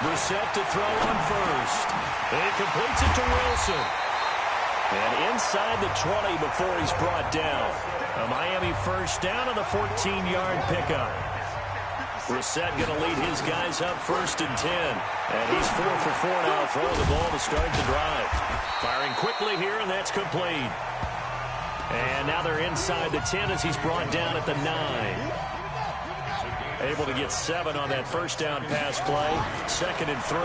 Brissett to throw on first. And he completes it to Wilson. And inside the 20 before he's brought down. A Miami first down on the 14-yard pickup. Brissett going to lead his guys up 1st and 10. And he's 4 for 4 now, throwing the ball to start the drive. Firing quickly here, and that's complete. And now they're inside the 10 as he's brought down at the 9. Able to get 7 on that first down pass play. 2nd and 3.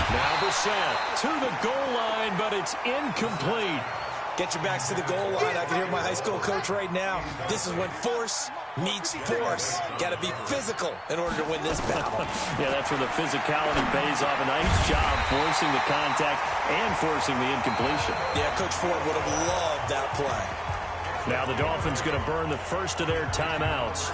Now Brissett to the goal line, but it's incomplete. Get your backs to the goal line. I can hear my high school coach right now. This is when force meets force. Got to be physical in order to win this battle. Yeah, that's where the physicality pays off. A nice job forcing the contact and forcing the incompletion. Yeah, Coach Ford would have loved that play. Now the Dolphins going to burn the first of their timeouts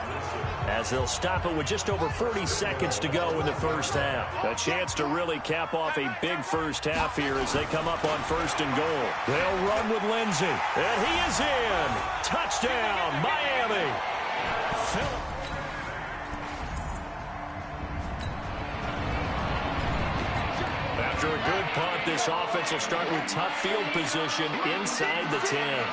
as they'll stop it with just over 40 seconds to go in the first half. A chance to really cap off a big first half here as they come up on 1st and goal. They'll run with Lindsey, and he is in. Touchdown, Miami. After a good punt, this offense will start with tough field position inside the 10.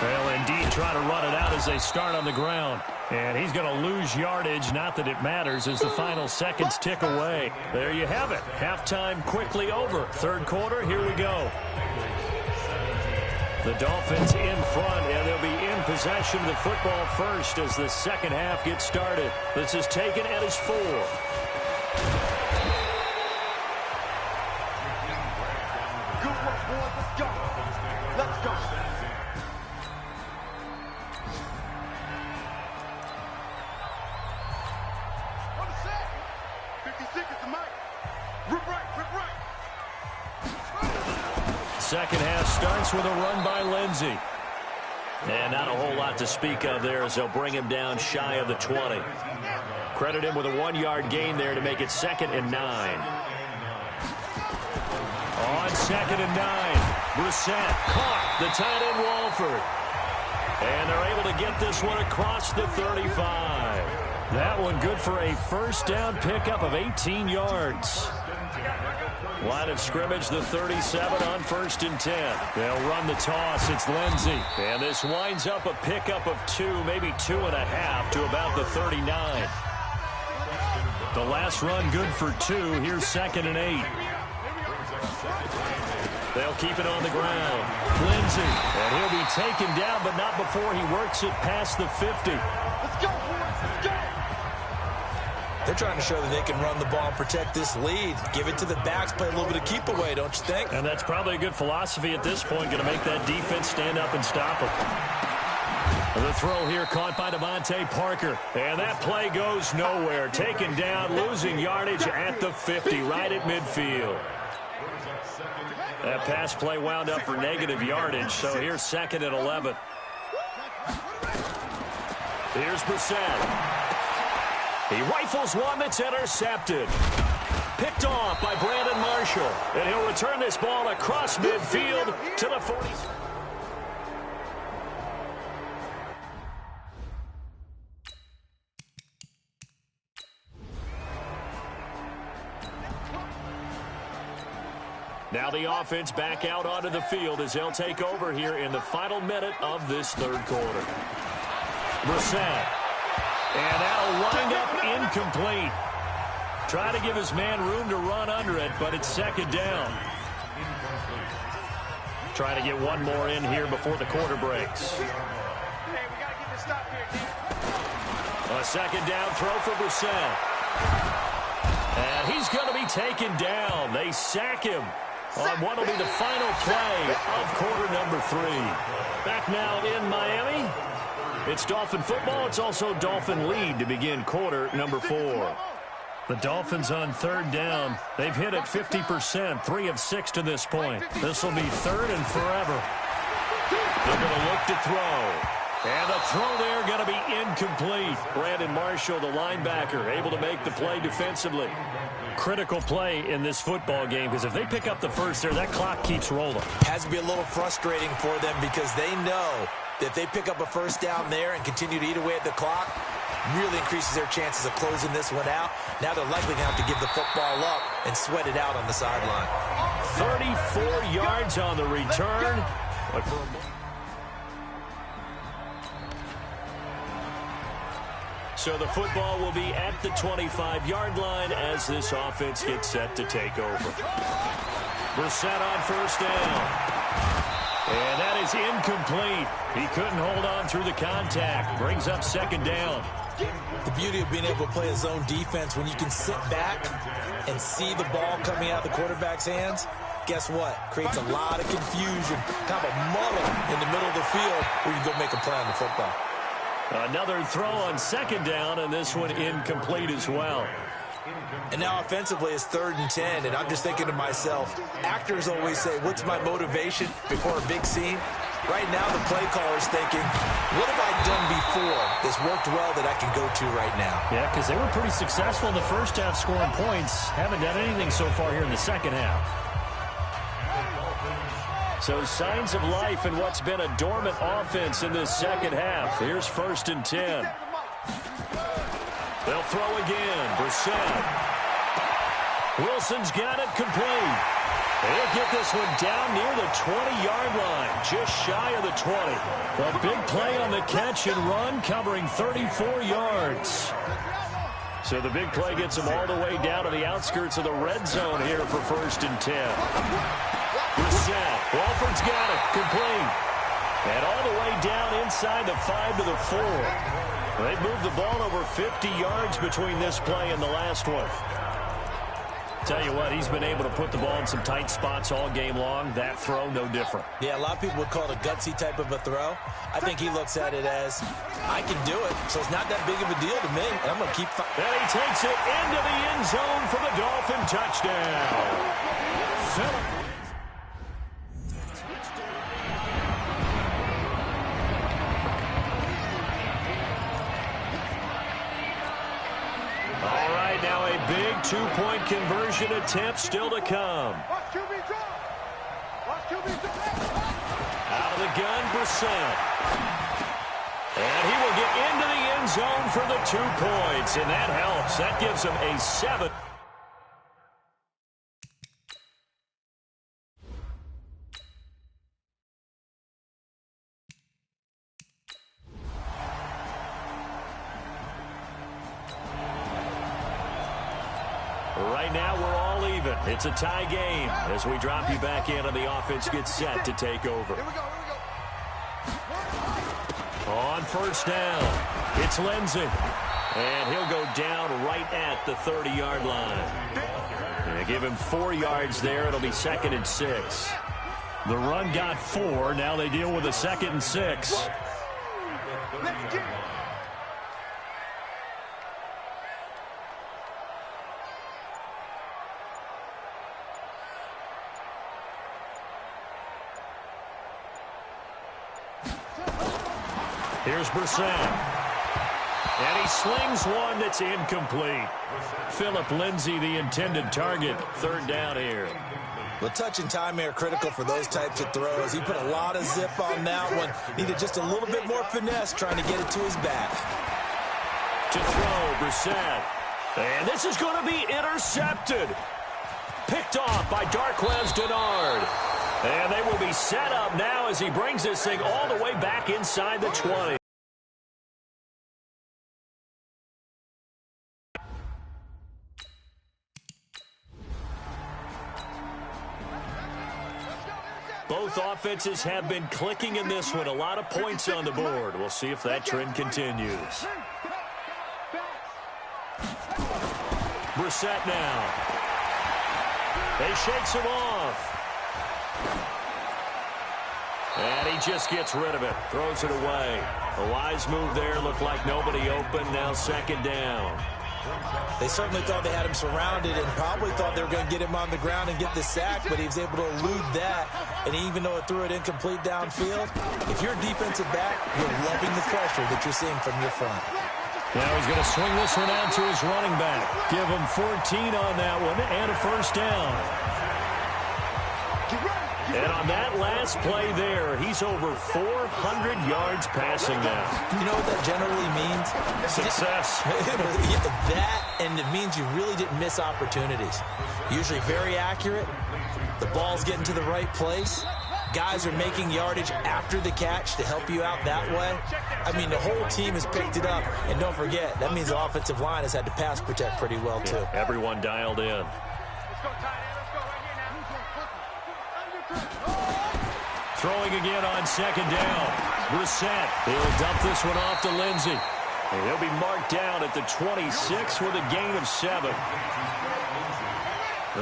They'll indeed try to run it out as they start on the ground. And he's going to lose yardage, not that it matters, as the final seconds tick away. There you have it. Halftime quickly over. 3rd quarter, here we go. The Dolphins in front, and they'll be in possession of the football first as the second half gets started. This is taken at his 4. Good work, boys. Let's go. Let's go. On the set. 50 seconds to Mike. Rip right, rip right. Second half starts with a run by Lindsey. And not a whole lot to speak of there as they'll bring him down shy of the 20. Credit him with a 1-yard gain there to make it 2nd and 9. On 2nd and 9, Brissett caught the tight end Walford. And they're able to get this one across the 35. That one good for a first down pickup of 18 yards. Line of scrimmage, the 37 on 1st and 10. They'll run the toss. It's Lindsey. And this winds up a pickup of 2, maybe 2.5 to about the 39. The last run good for 2. Here's 2nd and 8. They'll keep it on the ground. Lindsey. And he'll be taken down, but not before he works it past the 50. Let's go, boys. Let's go. They're trying to show that they can run the ball and protect this lead. Give it to the backs, play a little bit of keep away, don't you think? And that's probably a good philosophy at this point, going to make that defense stand up and stop them. The throw here caught by Devontae Parker. And that play goes nowhere. Taken down, losing yardage at the 50, right at midfield. That pass play wound up for negative yardage, so here's 2nd and 11. Here's Brissett. He rifles one that's intercepted. Picked off by Brandon Marshall. And he'll return this ball across midfield to the 40. Now the offense back out onto the field as they'll take over here in the final minute of this 3rd quarter. Brissett. And that'll wind up incomplete. Try to give his man room to run under it, but it's 2nd down. Trying to get one more in here before the quarter breaks. Hey, we got to get this stop here, kid. A 2nd down throw for Brissett. And he's going to be taken down. They sack him on what will be the final play of quarter number 3. Back now in Miami. It's Dolphin football. It's also Dolphin lead to begin quarter number 4. The Dolphins on 3rd down. They've hit it 50%, 3 of 6 to this point. This will be 3rd and forever. They're going to look to throw. And the throw there going to be incomplete. Brandon Marshall, the linebacker, able to make the play defensively. Critical play in this football game because if they pick up the first there, that clock keeps rolling. Has to be a little frustrating for them because they know that if they pick up a first down there and continue to eat away at the clock, really increases their chances of closing this one out. Now they're likely going to have to give the football up and sweat it out on the sideline. 34 yards on the return. But for a So the football will be at the 25-yard line as this offense gets set to take over. Brissett on 1st down. And that is incomplete. He couldn't hold on through the contact. Brings up 2nd down. The beauty of being able to play a zone defense when you can sit back and see the ball coming out of the quarterback's hands, guess what? Creates a lot of confusion, kind of a muddle in the middle of the field where you can go make a play on the football. Another throw on 2nd down, and this one incomplete as well. And now offensively it's 3rd and 10, and I'm just thinking to myself, actors always say, what's my motivation before a big scene? Right now the play caller's thinking, what have I done before that's worked well that I can go to right now? Yeah, because they were pretty successful in the first half scoring points. Haven't done anything so far here in the 2nd half. So signs of life in what's been a dormant offense in this 2nd half. Here's 1st and 10. They'll throw again. Brissett. Wilson's got it complete. They'll get this one down near the 20-yard line, just shy of the 20. A big play on the catch and run, covering 34 yards. So the big play gets them all the way down to the outskirts of the red zone here for 1st and 10. Brissett. Walford's got it. Complete. And all the way down inside the 5 to the 4. They've moved the ball over 50 yards between this play and the last one. Tell you what, he's been able to put the ball in some tight spots all game long. That throw, no different. Yeah, a lot of people would call it a gutsy type of a throw. I think he looks at it as, I can do it, so it's not that big of a deal to me, and I'm going to keep... And he takes it into the end zone for the Dolphin touchdown. Now a big two-point conversion attempt still to come. Out of the gun, Brissett. And he will get into the end zone in for the 2 points, and that helps. That gives them a 7. Right now, we're all even. It's a tie game as we drop you back in and the offense gets set to take over. Here we go. On first down, it's Lindsey. And he'll go down right at the 30-yard line. And they give him 4 yards there. It'll be 2nd and 6. The run got 4. Now they deal with a 2nd and 6. Let's get it. Here's Brissett. And he slings one that's incomplete. Phillip Lindsay, the intended target. 3rd down here. Well, touch and time are critical for those types of throws. He put a lot of zip on that one. Needed just a little bit more finesse trying to get it to his back. To throw, Brissett. And this is going to be intercepted. Picked off by Darquez Denard. And they will be set up now as he brings this thing all the way back inside the 20. Both offenses have been clicking in this one. A lot of points on the board. We'll see if that trend continues. Brissett now. He shakes him off. And he just gets rid of it. Throws it away. A wise move there. Looked like nobody open. Now 2nd down. They certainly thought they had him surrounded and probably thought they were going to get him on the ground and get the sack, but he was able to elude that. And even though it threw it incomplete downfield, if you're a defensive back, you're loving the pressure that you're seeing from your front. Now he's going to swing this one out to his running back. Give him 14 on that one and a 1st down. And on that last play there, he's over 400 yards passing now. You know what that generally means? Success. That, and it means you really didn't miss opportunities. Usually very accurate. The ball's getting to the right place. Guys are making yardage after the catch to help you out that way. I mean, the whole team has picked it up. And don't forget, that means the offensive line has had to pass protect pretty well, too. Yeah, everyone dialed in. Throwing again on 2nd down. Brissett. He'll dump this one off to Lindsey. And he'll be marked down at the 26 with a gain of 7.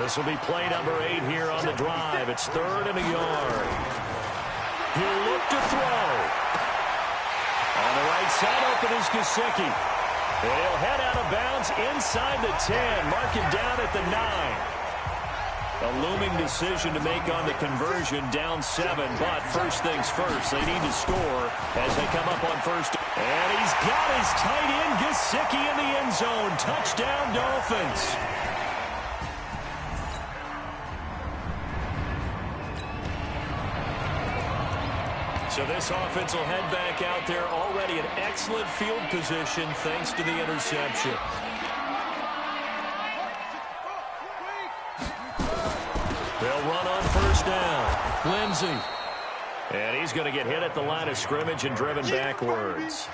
This will be play number 8 here on the drive. It's 3rd and a yard. He'll look to throw. On the right side, open is Gesicki. And he'll head out of bounds inside the 10. Mark him down at the 9. A looming decision to make on the conversion, down 7. But first things first, they need to score as they come up on 1st. And he's got his tight end, Gesicki, in the end zone. Touchdown, Dolphins. So this offense will head back out there, already in excellent field position thanks to the interception. They'll run on 1st down. Lindsey. And he's going to get hit at the line of scrimmage and driven backwards.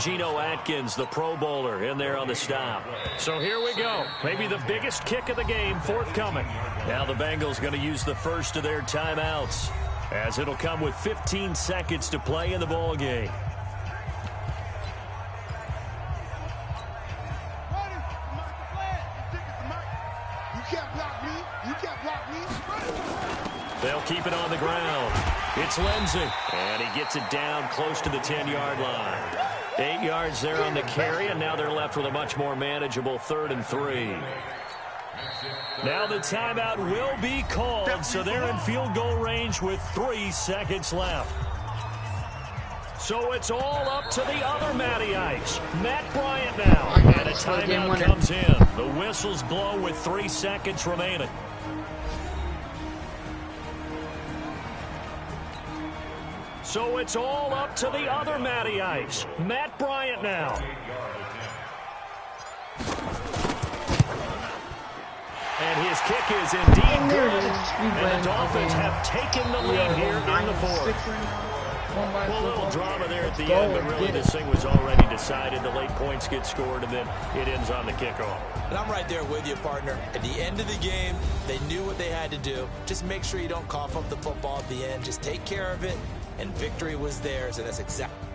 Geno Atkins, the Pro Bowler, in there on the stop. So here we go. Maybe the biggest kick of the game forthcoming. Now the Bengals going to use the first of their timeouts, as it'll come with 15 seconds to play in the ball game. They'll keep it on the ground. It's Lindsey. And he gets it down close to the 10-yard line. 8 yards there on the carry, and now they're left with a much more manageable 3rd and 3. Now the timeout will be called, so they're in field goal range with 3 seconds left. So it's all up to the other Matty Ice, Matt Bryant now. And a timeout comes in. The whistles blow with 3 seconds remaining. So it's all up to the other Matty Ice, Matt Bryant now. And his kick is indeed good. And the Dolphins have taken the lead here in the fourth. Well, a little drama there at the end, but really this thing was already decided. The late points get scored, and then it ends on the kickoff. And I'm right there with you, partner. At the end of the game, they knew what they had to do. Just make sure you don't cough up the football at the end. Just take care of it, and victory was theirs, and that's exactly.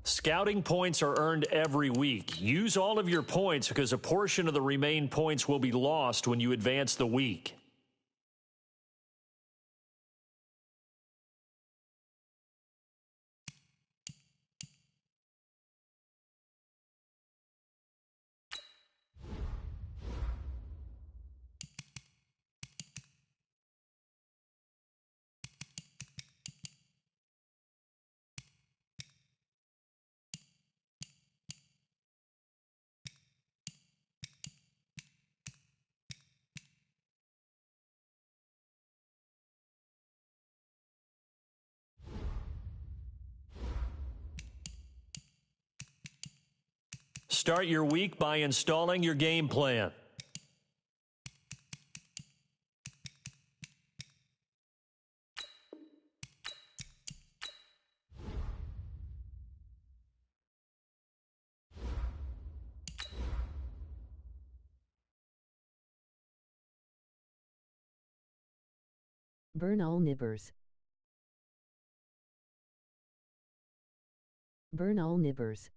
Scouting points are earned every week. Use all of your points because a portion of the remaining points will be lost when you advance the week. Start your week by installing your game plan. Burn all nibbers. Burn all nibbers.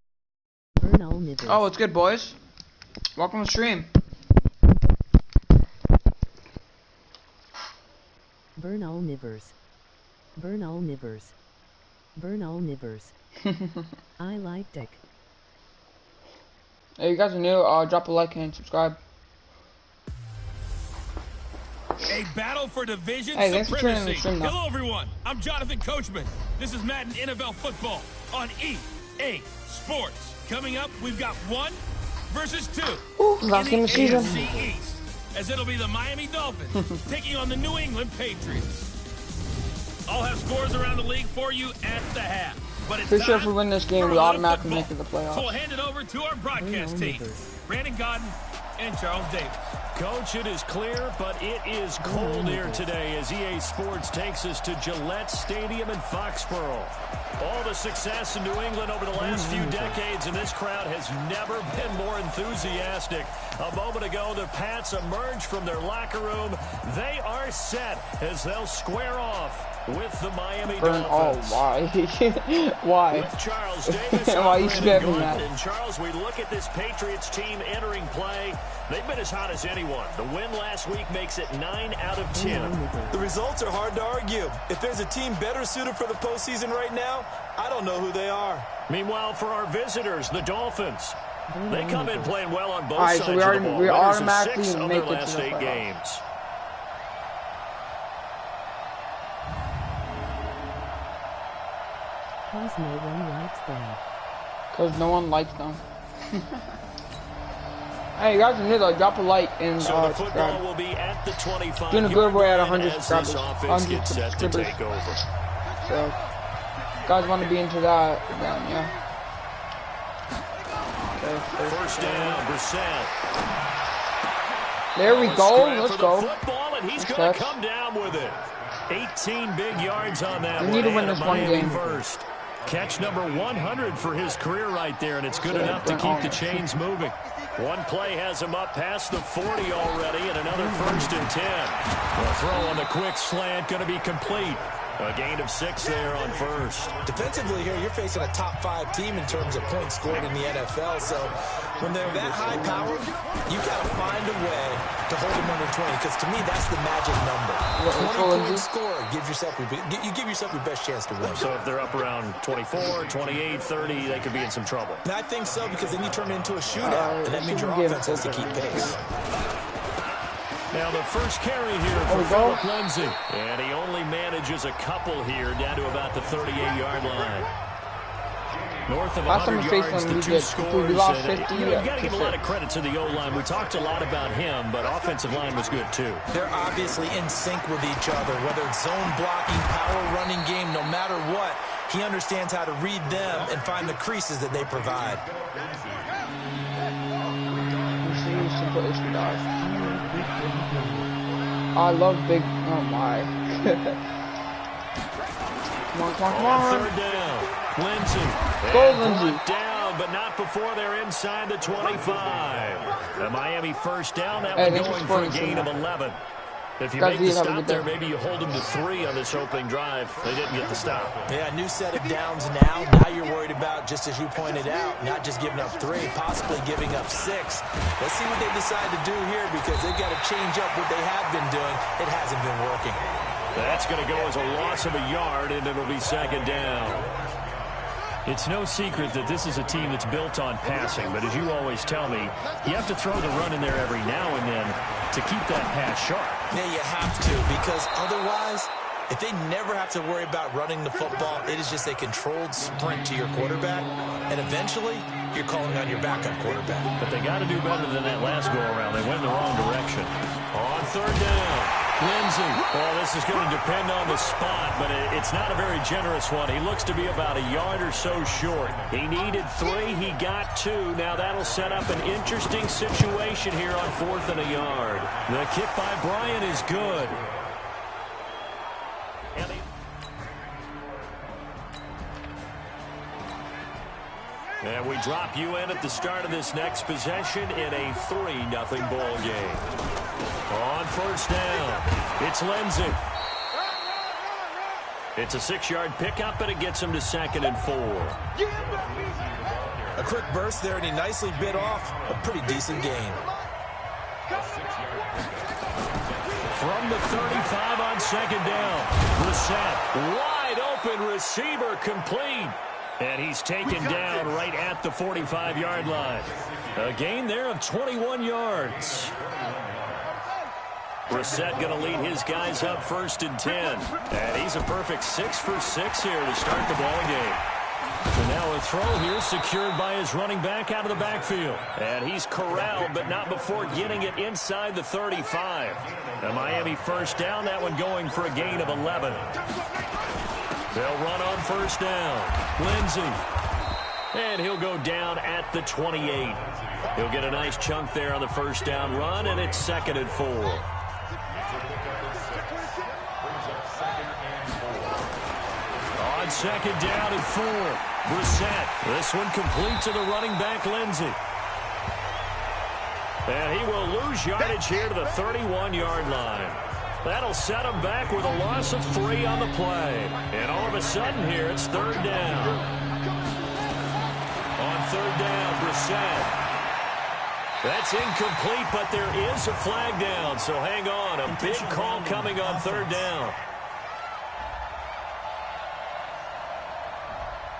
Burn all nibbers. Oh, what's good, boys? Welcome to the stream. Burn all nibbers. Burn all nibbers. Burn all nibbers. I like dick. Hey, you guys are new, drop a like and subscribe. A battle for division thanks for tuning in the supremacy. stream, though. Hello, everyone. I'm Jonathan Coachman. This is Madden NFL Football on EA Sports. Coming up, we've got 1 versus 2 last game of the season. AFC East, as it'll be the Miami Dolphins taking on the New England Patriots. I'll have scores around the league for you at the half. But it's Pretty sure if time we win this game, for we a little automatically football. make it to the playoffs. So we'll hand it over to our broadcast team, Brandon Godden and Charles Davis. Coach, it is clear, but it is cold here today as EA Sports takes us to Gillette Stadium in Foxborough. All the success in New England over the last few decades, and this crowd has never been more enthusiastic. A moment ago, the Pats emerged from their locker room. They are set as they'll square off with the Miami Dolphins. Oh, why? Why? With Charles Davis Why you spamming that? And Charles, we look at this Patriots team entering play. They've been as hot as anyone. The win last week makes it 9 out of 10. The results are hard to argue. If there's a team better suited for the postseason right now, I don't know who they are. Meanwhile, for our visitors, the Dolphins, they come in playing well on both Alright, sides so of the ball. we Winners of automatically 6 of make their it to last the 8 playoffs. games. Cause no one likes them. Because no one likes them. Hey, you guys are new though, drop a like and So the football subscribe. will be at the 25. Doing a good way at 100 as this subscribers. offense 100 gets set to subscribers. take over. So, if you guys want to be into that, then yeah. Okay, First down, Brissett. there we go, Scrap let's for the go. Football, and he's Nice going to catch. come down with it. 18 big yards on that We one. need to win And this one Miami game. first. Catch number 100 for his career right there, and it's good So, enough to burn keep all the that. chains moving. One play has him up past the 40 already, and another 1st and 10. The throw on the quick slant going to be complete. A gain of 6 there on first. Defensively here, you're facing a top 5 team in terms of points scored in the NFL. So when they're that high powered, you got to find a way to hold them under 20. Because to me, that's the magic number. 20-point score gives yourself you give yourself your best chance to win. So if they're up around 24, 28, 30, they could be in some trouble. And I think so, because then you turn it into a shootout, and that means your offense has to keep pace. Now the first carry here for Philip Lindsay. And he only manages a couple here down to about the 38-yard line. North of 100 yards, the two scores. You've got to give a lot of credit to the O-line. We talked a lot about him, but offensive line was good too. They're obviously in sync with each other, whether it's zone blocking, power running game, no matter what. He understands how to read them and find the creases that they provide. I love big. Oh my. Come on. Third down. Lindsay. Go, Lindsay. Down, but not before they're inside the 25. The Miami first down. That one going for a gain of 11. If you make the stop there, maybe you hold them to 3 on this opening drive. They didn't get the stop. Yeah, new set of downs now. Now you're worried about, just as you pointed out, not just giving up 3, possibly giving up 6. Let's see what they decide to do here, because they've got to change up what they have been doing. It hasn't been working. That's going to go as a loss of a yard, and it'll be second down. It's no secret that this is a team that's built on passing, but as you always tell me, you have to throw the run in there every now and then to keep that pass sharp. Yeah, you have to, because otherwise, if they never have to worry about running the football, it is just a controlled sprint to your quarterback, and eventually, you're calling on your backup quarterback. But they got to do better than that last go-around. They went in the wrong direction. On third down, Lindsay. Well, this is going to depend on the spot, but it's not a very generous one. He looks to be about a yard or so short. He needed 3. He got 2. Now that'll set up an interesting situation here on 4th and a yard. The kick by Bryant is good. And we drop you in at the start of this next possession in a 3-0 ball game. On first down, it's Lindsay. It's a 6-yard pickup, and it gets him to 2nd and 4. A quick burst there, and he nicely bit off a pretty decent gain. From the 35 on 2nd down, Brissett, wide open receiver, complete. And he's taken down right at the 45-yard line. A gain there of 21 yards. Brissett going to lead his guys up 1st and 10. And he's a perfect 6 for 6 here to start the ball game. So now a throw here secured by his running back out of the backfield. And he's corralled, but not before getting it inside the 35. The Miami first down, that one going for a gain of 11. They'll run on first down. Lindsay. And he'll go down at the 28. He'll get a nice chunk there on the first down run, and it's 2nd and 4. On 2nd down and 4. Brissett. This one complete to the running back, Lindsay. And he will lose yardage here to the 31-yard line. That'll set him back with a loss of 3 on the play. And all of a sudden here, it's 3rd down. On 3rd down, Brissett. That's incomplete, but there is a flag down, so hang on. A big call coming on 3rd down.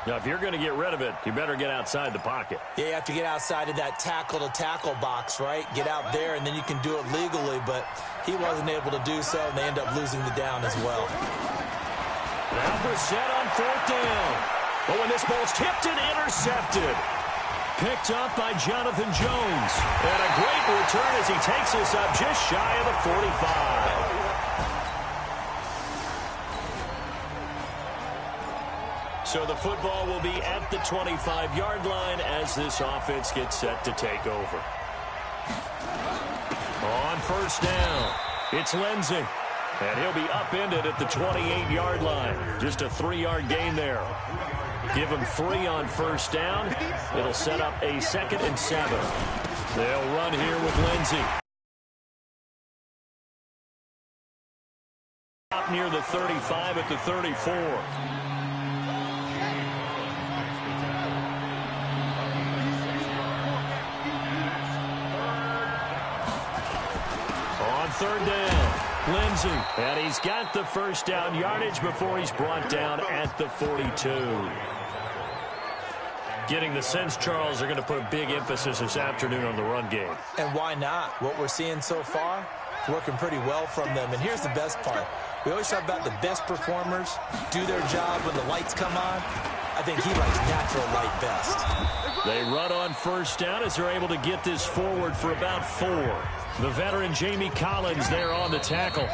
Now, if you're going to get rid of it, you better get outside the pocket. Yeah, you have to get outside of that tackle-to-tackle box, right? Get out there, and then you can do it legally, but he wasn't able to do so, and they end up losing the down as well. Now Brissett on 4th down. But when this ball's tipped and intercepted. Picked up by Jonathan Jones. And a great return as he takes us up just shy of the 45. So the football will be at the 25-yard line as this offense gets set to take over. On first down, it's Lindsay. And he'll be upended at the 28-yard line. Just a 3-yard gain there. Give him 3 on first down. It'll set up a 2nd and 7. They'll run here with Lindsay. Up near the 35 at the 34. On 3rd down, Lindsay. And he's got the first down yardage before he's brought down at the 42. Getting the sense, Charles, they're going to put a big emphasis this afternoon on the run game. And why not? What we're seeing so far, working pretty well from them. And here's the best part. We always talk about the best performers do their job when the lights come on. I think he likes natural light best. They run on first down as they're able to get this forward for about 4. The veteran Jamie Collins there on the tackle.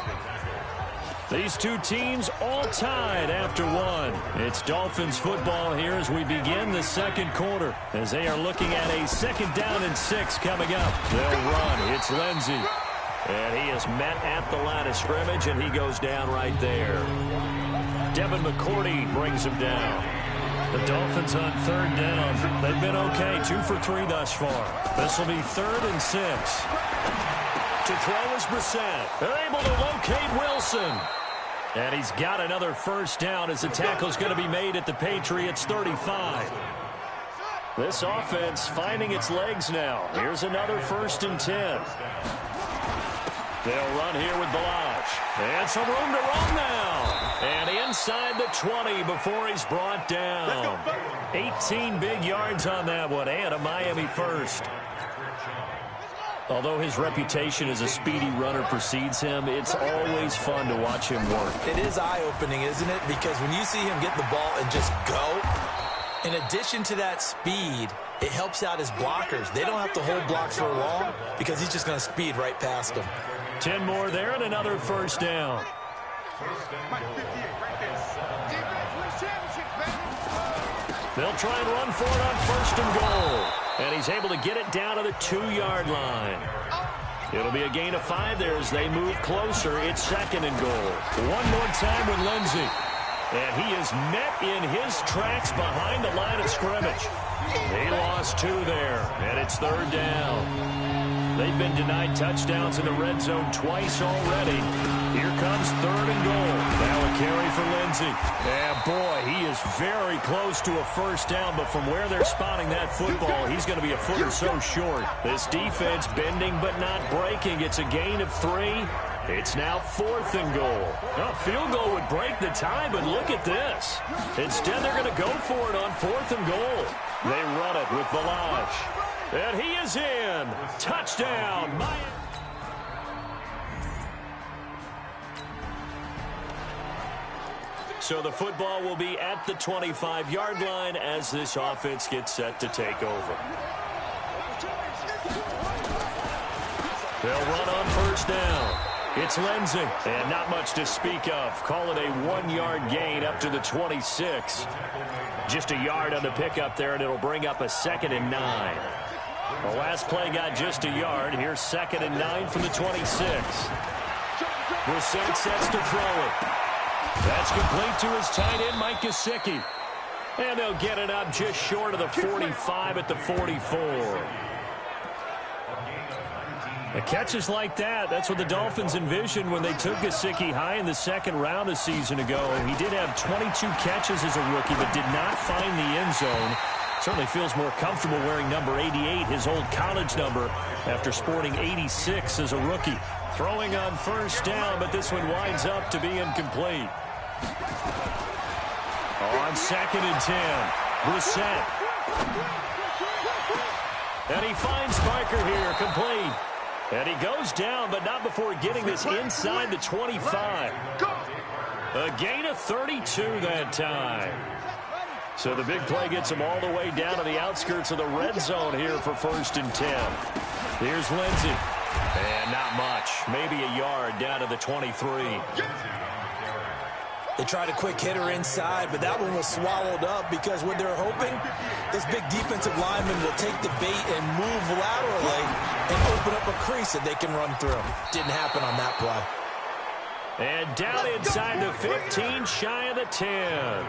These two teams all tied after 1. It's Dolphins football here as we begin the second quarter, as they are looking at a 2nd down and 6 coming up. They'll run. It's Lindsey. And he is met at the line of scrimmage, and he goes down right there. Devin McCourty brings him down. The Dolphins on 3rd down. They've been okay, 2 for 3 thus far. This will be 3rd and 6. To throw is Brissett. They're able to locate Wilson. And he's got another first down as the tackle's going to be made at the Patriots' 35. This offense finding its legs now. Here's another 1st and 10. They'll run here with Balaj. And some room to run now. And inside the 20 before he's brought down. 18 big yards on that one, and a Miami first. Although his reputation as a speedy runner precedes him, it's always fun to watch him work. It is eye-opening, isn't it? Because when you see him get the ball and just go, in addition to that speed, it helps out his blockers. They don't have to hold blocks for long because he's just going to speed right past them. 10 more there and another first down. They'll try and run for it on 1st and goal. And he's able to get it down to the 2-yard line. It'll be a gain of 5 there as they move closer. It's 2nd and goal. One more time with Lindsey. And he is met in his tracks behind the line of scrimmage. He lost 2 there, and it's 3rd down. They've been denied touchdowns in the red zone twice already. Here comes 3rd and goal. Now a carry for Lindsey. And boy, he is very close to a first down, but from where they're spotting that football, he's going to be a foot or so short. This defense bending but not breaking. It's a gain of 3. It's now 4th and goal. A field goal would break the tie, but look at this. Instead, they're going to go for it on 4th and goal. They run it with Balaj. And he is in. Touchdown, Miami. So the football will be at the 25-yard line as this offense gets set to take over. They'll run on first down. It's Lindsey, and not much to speak of. Call it a 1-yard gain up to the 26. Just a yard on the pickup there, and it'll bring up a 2nd and 9. The last play got just a yard. Here's 2nd and 9 from the 26. Brissett sets to throw it. That's complete to his tight end, Mike Gesicki. And they'll get it up just short of the 45 at the 44. The catches like that, that's what the Dolphins envisioned when they took Gesicki high in the 2nd round a season ago. He did have 22 catches as a rookie, but did not find the end zone. Certainly feels more comfortable wearing number 88, his old college number, after sporting 86 as a rookie. Throwing on first down, but this one winds up to be incomplete. On 2nd and 10, Brissett. And he finds Barker here, complete. And he goes down, but not before getting this inside the 25. A gain of 32 that time. So the big play gets him all the way down to the outskirts of the red zone here for 1st and 10. Here's Lindsey. And not much. Maybe a yard down to the 23. They tried a quick hitter inside, but that one was swallowed up because what they're hoping, this big defensive lineman will take the bait and move laterally and open up a crease that they can run through. Didn't happen on that play. And down inside the 15, shy of the 10.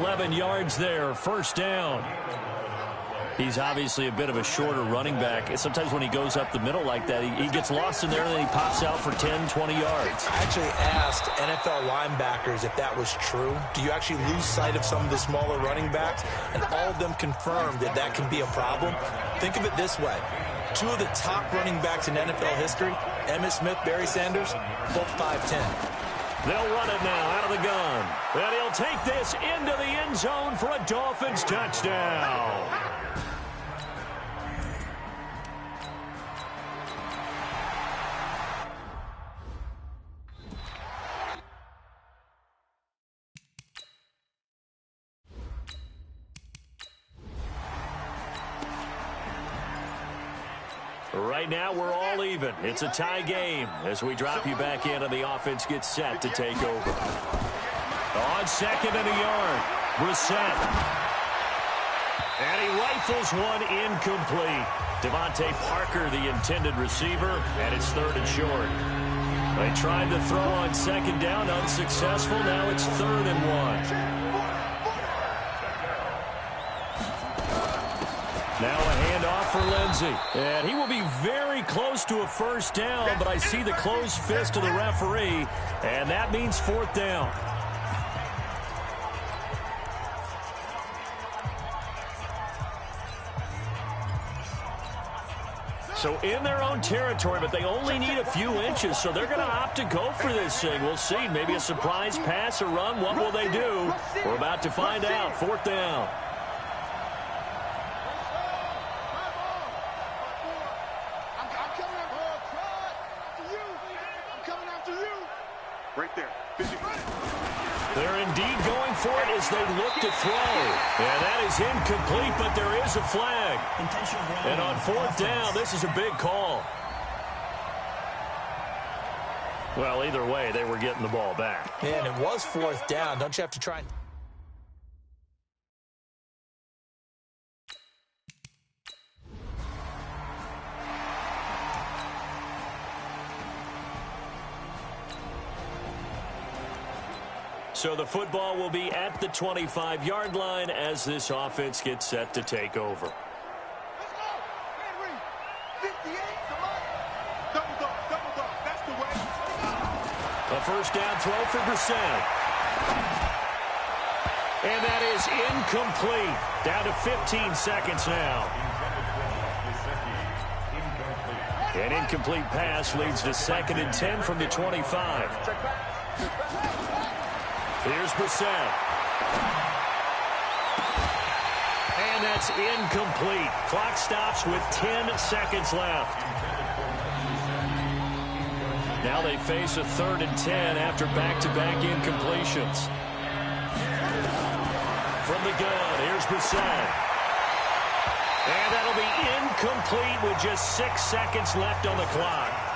11 yards there, 1st down. He's obviously a bit of a shorter running back. Sometimes when he goes up the middle like that, he gets lost in there and then he pops out for 10, 20 yards. I actually asked NFL linebackers if that was true. Do you actually lose sight of some of the smaller running backs? And all of them confirmed that that can be a problem. Think of it this way. 2 of the top running backs in NFL history, Emmitt Smith, Barry Sanders, both 5'10". They'll run it now out of the gun. And he'll take this into the end zone for a Dolphins touchdown. Right now, we're all even. It's a tie game as we drop you back in and the offense gets set to take over. On second and a yard, Brissett. And he rifles one incomplete. Devontae Parker, the intended receiver, and it's third and short. They tried to throw on second down, unsuccessful. Now it's third and 1. Now a handoff for Lindsey. And he will be very close to a first down, but I see the closed fist of the referee, and that means fourth down. So in their own territory, but they only need a few inches, so they're going to opt to go for this thing. We'll see. Maybe a surprise pass or run. What will they do? We're about to find out. Fourth down. Right there. They're indeed going for it as they look to throw. And that is incomplete, but there is a flag. And on fourth down, this is a big call. Well, either way, they were getting the ball back. And it was fourth down. Don't you have to try and... So the football will be at the 25-yard line as this offense gets set to take over. Let's go. Henry. 58. Come on. Double dog. Double dog. That's the way. A first down throw for Brissett. And that is incomplete. Down to 15 seconds now. An incomplete pass leads to 2nd and 10 from the 25. Here's Brissett. And that's incomplete. Clock stops with 10 seconds left. Now they face a 3rd and 10 after back-to-back incompletions. From the gun, here's Brissett. And that'll be incomplete with just 6 seconds left on the clock.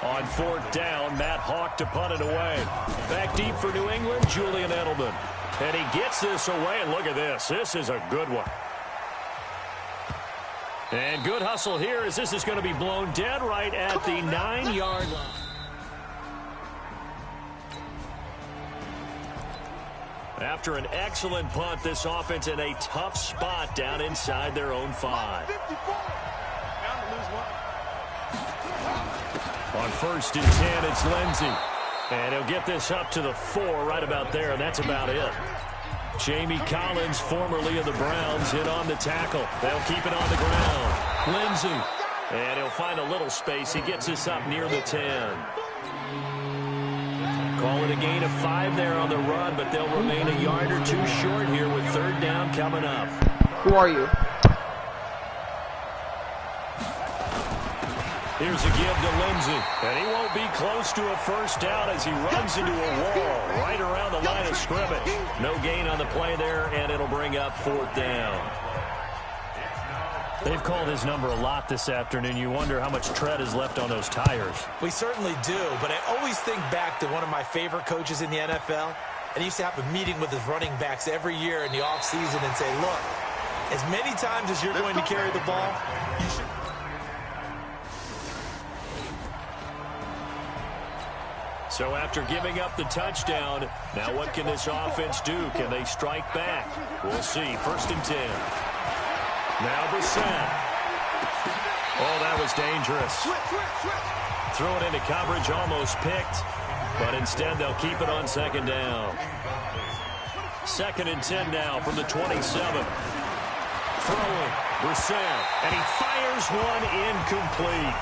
On fourth down, Matt Hawk to punt it away. Back deep for New England, Julian Edelman. And he gets this away, and look at this. This is a good one. And good hustle here as this is going to be blown dead right at the 9-yard line. After an excellent punt, this offense in a tough spot down inside their own 5. On 1st and 10, it's Lindsey. And he'll get this up to the 4 right about there, and that's about it. Jamie Collins, formerly of the Browns, in on the tackle. They'll keep it on the ground. Lindsey. And he'll find a little space. He gets this up near the 10. Call it a gain of 5 there on the run, but they'll remain a yard or 2 short here with 3rd down coming up. Who are you? Here's a give to Lindsey, and he won't be close to a first down as he runs into a wall right around the line of scrimmage. No gain on the play there, and it'll bring up 4th down. They've called his number a lot this afternoon. You wonder how much tread is left on those tires. We certainly do, but I always think back to one of my favorite coaches in the NFL, and he used to have a meeting with his running backs every year in the offseason and say, look, as many times as you're going to carry the ball, you should... So after giving up the touchdown, now what can this offense do? Can they strike back? We'll see. 1st and 10. Now Brissett. Oh, that was dangerous. Throw it into coverage, almost picked. But instead, they'll keep it on 2nd down. 2nd and 10 now from the 27. Throwing. Brissett. And he fires one incomplete.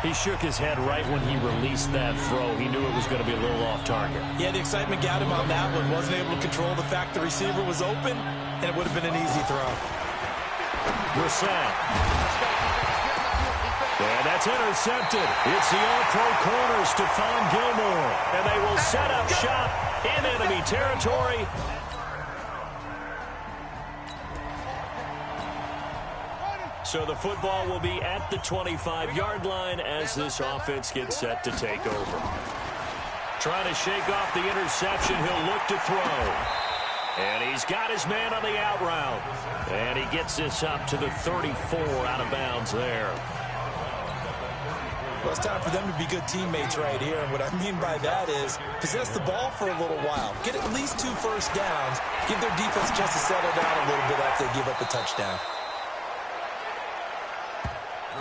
He shook his head right when he released that throw. He knew it was going to be a little off target. Yeah, the excitement got him on that one. Wasn't able to control the fact the receiver was open, and it would have been an easy throw. Brissett. And that's intercepted. It's the all-pro corner, Stephon Gilmore. And they will set up shop in enemy territory. So the football will be at the 25-yard line as this offense gets set to take over. Trying to shake off the interception. He'll look to throw. And he's got his man on the out route. And he gets this up to the 34 out of bounds there. Well, it's time for them to be good teammates right here. And what I mean by that is possess the ball for a little while. Get at least 2 first downs. Give their defense a chance to settle down a little bit after they give up a touchdown.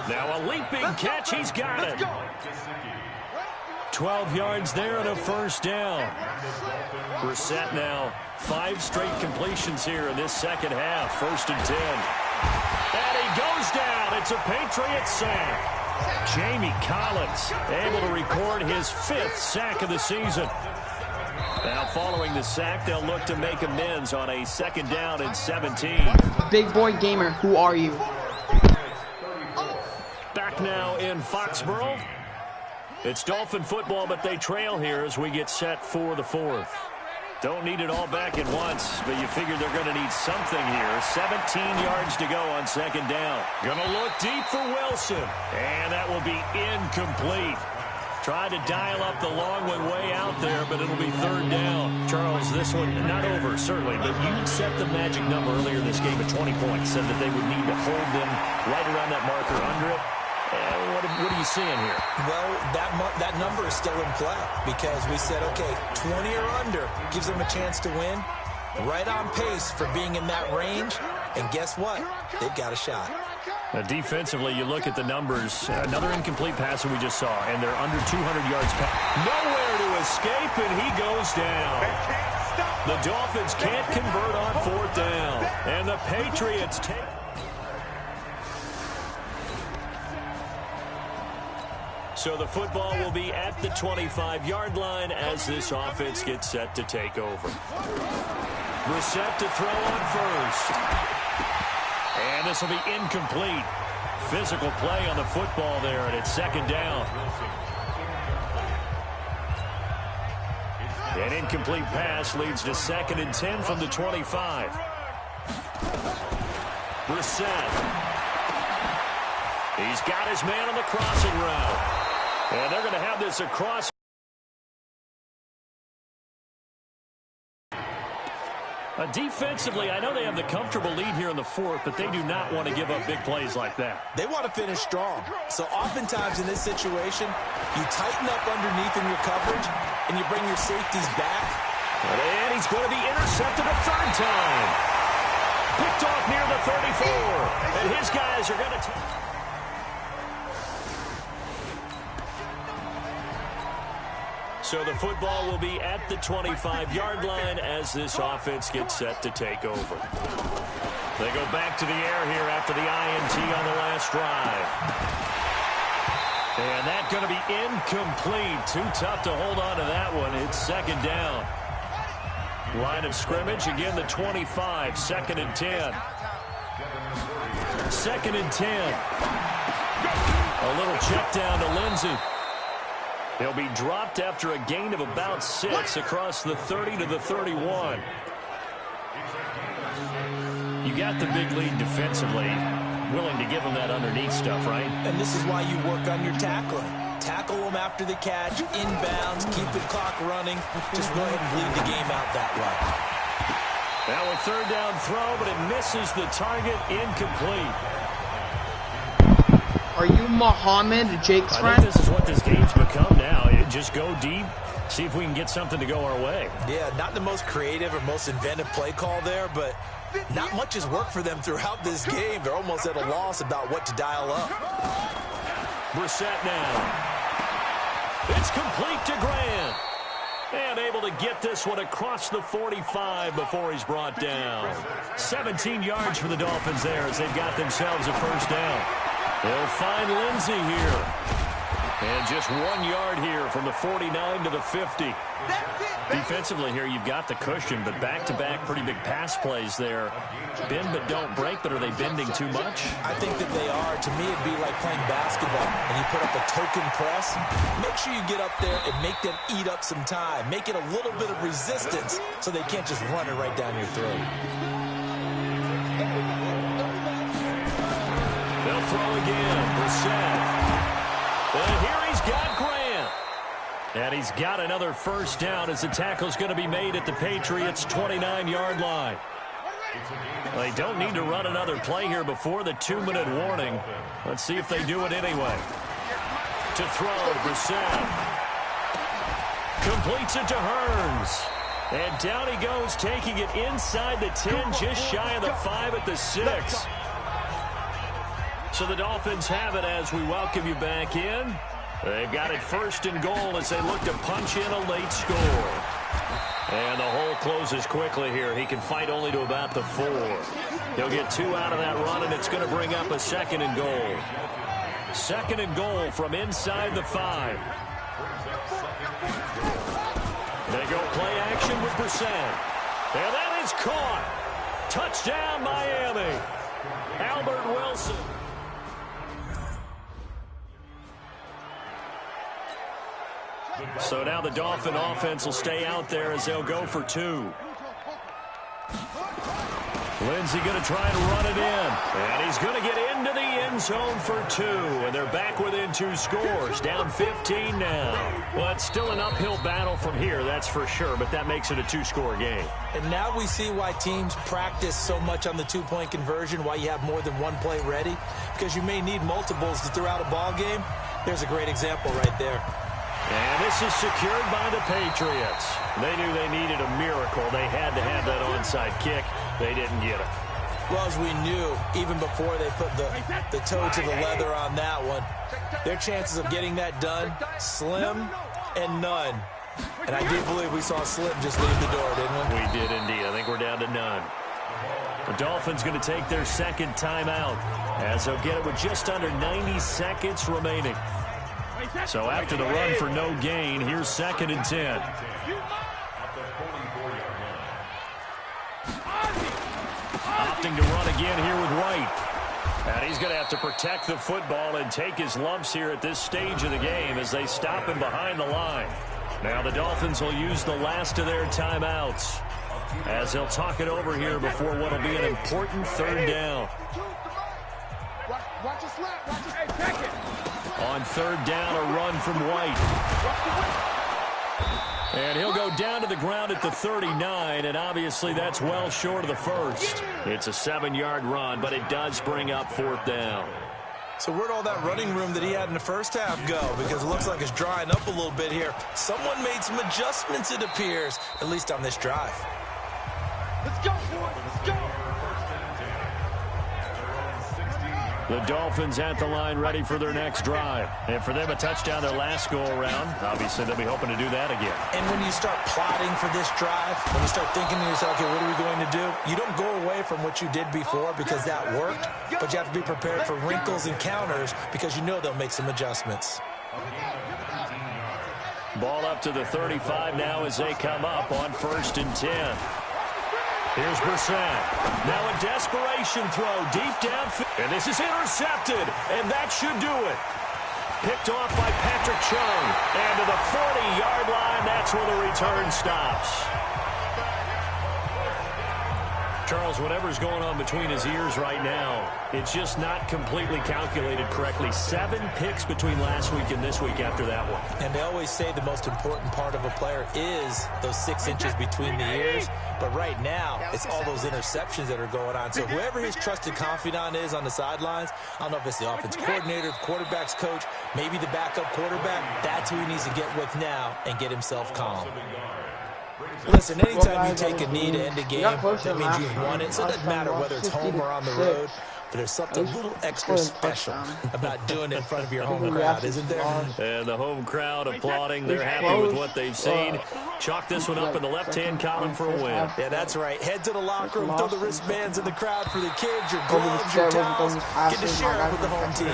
Now a leaping catch. He's got it. 12 yards there and a first down. Brissett now 5 straight completions here in this second half. 1st and 10. And he goes down. It's a Patriots sack. Jamie Collins able to record his 5th sack of the season. Now following the sack, they'll look to make amends on a 2nd down and 17. Big boy gamer, who are you? Back now in Foxborough. It's Dolphin football, but they trail here as we get set for the 4th. Don't need it all back at once, but you figure they're going to need something here. 17 yards to go on 2nd down. Going to look deep for Wilson, and that will be incomplete. Tried to dial up the long one way out there, but it'll be 3rd down. Charles, this one not over, certainly, but you set the magic number earlier in this game at 20 points, said that they would need to hold them right around that marker under it. What are you seeing here? Well, that number is still in play because we said, okay, 20 or under gives them a chance to win. Right on pace for being in that range. And guess what? They've got a shot. Now, defensively, you look at the numbers. Another incomplete pass that we just saw, and they're under 200 yards. Nowhere to escape, and he goes down. The Dolphins can't convert on 4th down. And the Patriots take... So the football will be at the 25-yard line as this offense gets set to take over. Brissett to throw on 1st. And this will be incomplete. Physical play on the football there, and it's 2nd down. An incomplete pass leads to 2nd and 10 from the 25. Brissett. He's got his man on the crossing route. And they're going to have this across. Defensively, I know they have the comfortable lead here in the 4th, but they do not want to give up big plays like that. They want to finish strong. So oftentimes in this situation, you tighten up underneath in your coverage, and you bring your safeties back. And he's going to be intercepted a 3rd time. Picked off near the 34. And his guys are going to... So the football will be at the 25-yard line as this offense gets set to take over. They go back to the air here after the INT on the last drive. And that's going to be incomplete. Too tough to hold on to that one. It's 2nd down. Line of scrimmage, again the 25, 2nd and 10. 2nd and 10. A little check down to Lindsey. He'll be dropped after a gain of about 6 across the 30 to the 31. You got the big lead defensively. Willing to give him that underneath stuff, right? And this is why you work on your tackling. Tackle them after the catch, inbounds, keep the clock running. Just go ahead and bleed the game out that way. Now a 3rd down throw, but it misses the target, incomplete. Are you Muhammad, Jake's friend? I think this is what this game's become now. Just go deep, see if we can get something to go our way. Yeah, not the most creative or most inventive play call there, but not much has worked for them throughout this game. They're almost at a loss about what to dial up. Brissett now. It's complete to Grant. And able to get this one across the 45 before he's brought down. 17 yards for the Dolphins there as they've got themselves a 1st down. They'll find Lindsey here. And just 1 yard here from the 49 to the 50. Defensively here, you've got the cushion, but back-to-back pretty big pass plays there. Bend but don't break, but are they bending too much? I think that they are. To me, it'd be like playing basketball, and you put up a token press. Make sure you get up there and make them eat up some time. Make it a little bit of resistance so they can't just run it right down your throat. throw again. Brissett. And here he's got Grant. And he's got another first down as the tackle's going to be made at the Patriots' 29-yard line. They don't need to run another play here before the 2-minute warning. Let's see if they do it anyway. To throw, Brissett. Completes it to Hearns. And down he goes, taking it inside the 10, just shy of the 5 at the 6. So the Dolphins have it as we welcome you back in. They've got it first and goal as they look to punch in a late score. And the hole closes quickly here. He can fight only to about the 4. He'll get 2 out of that run, and it's going to bring up a second and goal. Second and goal from inside the 5. They go play action with Brissett. And that is caught. Touchdown, Miami. Albert Wilson. So now the Dolphin offense will stay out there as they'll go for 2. Lindsey going to try and run it in. And he's going to get into the end zone for 2. And they're back within 2 scores. Down 15 now. Well, it's still an uphill battle from here, that's for sure. But that makes it a 2-score game. And now we see why teams practice so much on the 2-point conversion, why you have more than one play ready. Because you may need multiples to throw out a ball game. There's a great example right there. And this is secured by the Patriots. They knew they needed a miracle. They had to have that onside kick. They didn't get it. Well, as we knew, even before they put the toe to the leather on that one, their chances of getting that done, slim and none. And I do believe we saw Slim just leave the door, didn't we? We did indeed. I think we're down to none. The Dolphins going to take their second timeout as they'll get it with just under 90 seconds remaining. So after the run for no gain, here's 2nd and 10. Opting to run again here with Wright. And he's going to have to protect the football and take his lumps here at this stage of the game as they stop him behind the line. Now the Dolphins will use the last of their timeouts as they'll talk it over here before what will be an important 3rd down. Watch your slap. Watch your check it. On 3rd down, a run from White. And he'll go down to the ground at the 39, and obviously that's well short of the first. It's a 7-yard run, but it does bring up 4th down. So where'd all that running room that he had in the first half go? Because it looks like it's drying up a little bit here. Someone made some adjustments, it appears, at least on this drive. Let's go, boys. Let's go. The Dolphins at the line ready for their next drive. And for them, a touchdown their last go-around. Obviously, they'll be hoping to do that again. And when you start plotting for this drive, when you start thinking to yourself, okay, what are we going to do? You don't go away from what you did before because that worked, but you have to be prepared for wrinkles and counters because you know they'll make some adjustments. Ball up to the 35 now as they come up on 1st and 10. Here's Brissett. Now a desperation throw deep downfield. And this is intercepted. And that should do it. Picked off by Patrick Chung. And to the 40-yard line, that's where the return stops. Charles, whatever's going on between his ears right now, it's just not completely calculated correctly. 7 picks between last week and this week after that one. And they always say the most important part of a player is those 6 inches between the ears. But right now, it's all those interceptions that are going on. So whoever his trusted confidant is on the sidelines, I don't know if it's the offense coordinator, the quarterback's coach, maybe the backup quarterback, that's who he needs to get with now and get himself calm. Listen, anytime you take a knee to end a game, that means you've won it. So it doesn't matter whether it's home or on the road. But there's something a little extra special about doing it in front of your home crowd, isn't there? And the home crowd applauding. They're happy with what they've seen. Chalk this one up in the left-hand column for a win. Yeah, that's right. Head to the locker room, throw the wristbands in the crowd for the kids, your gloves, your towels. Get to share it with the home team.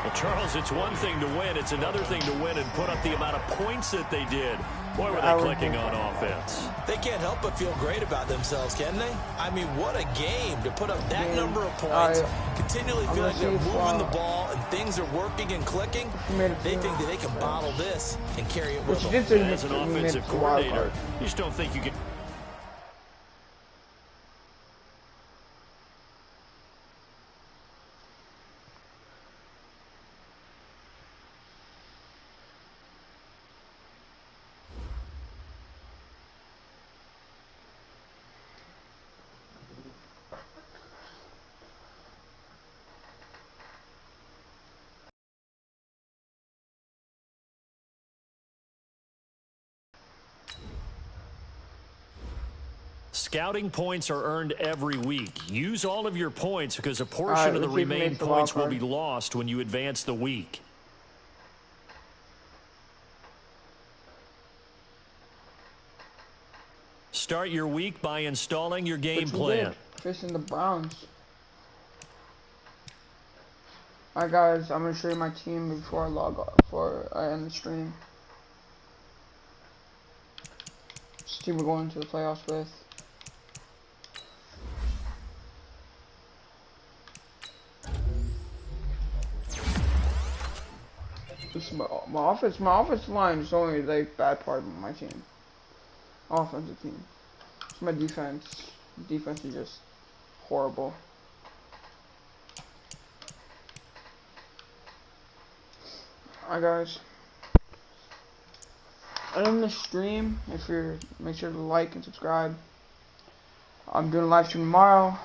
Well, Charles, it's one thing to win. It's another thing to win and put up the amount of points that they did. Boy, were they clicking on offense. They can't help but feel great about themselves, can they? I mean, what a game to put up that number of points, continually feel like they're moving the ball and things are working and clicking. They think that they can bottle this and carry it with them. As an offensive coordinator, you just don't think you can... Scouting points are earned every week. Use all of your points because a portion of the let's see if he remaining makes the points will wild be card. lost when you advance the week. Start your week by installing your game Which we plan. did, facing the Browns. Alright guys, I'm gonna show you my team before I log off, before I end the stream. This team we're going to the playoffs with. This is my offensive line is only the bad part of my team. Offensive team. It's my defense. Defense is just horrible. Alright guys. And in the stream, make sure to like and subscribe. I'm doing a live stream tomorrow.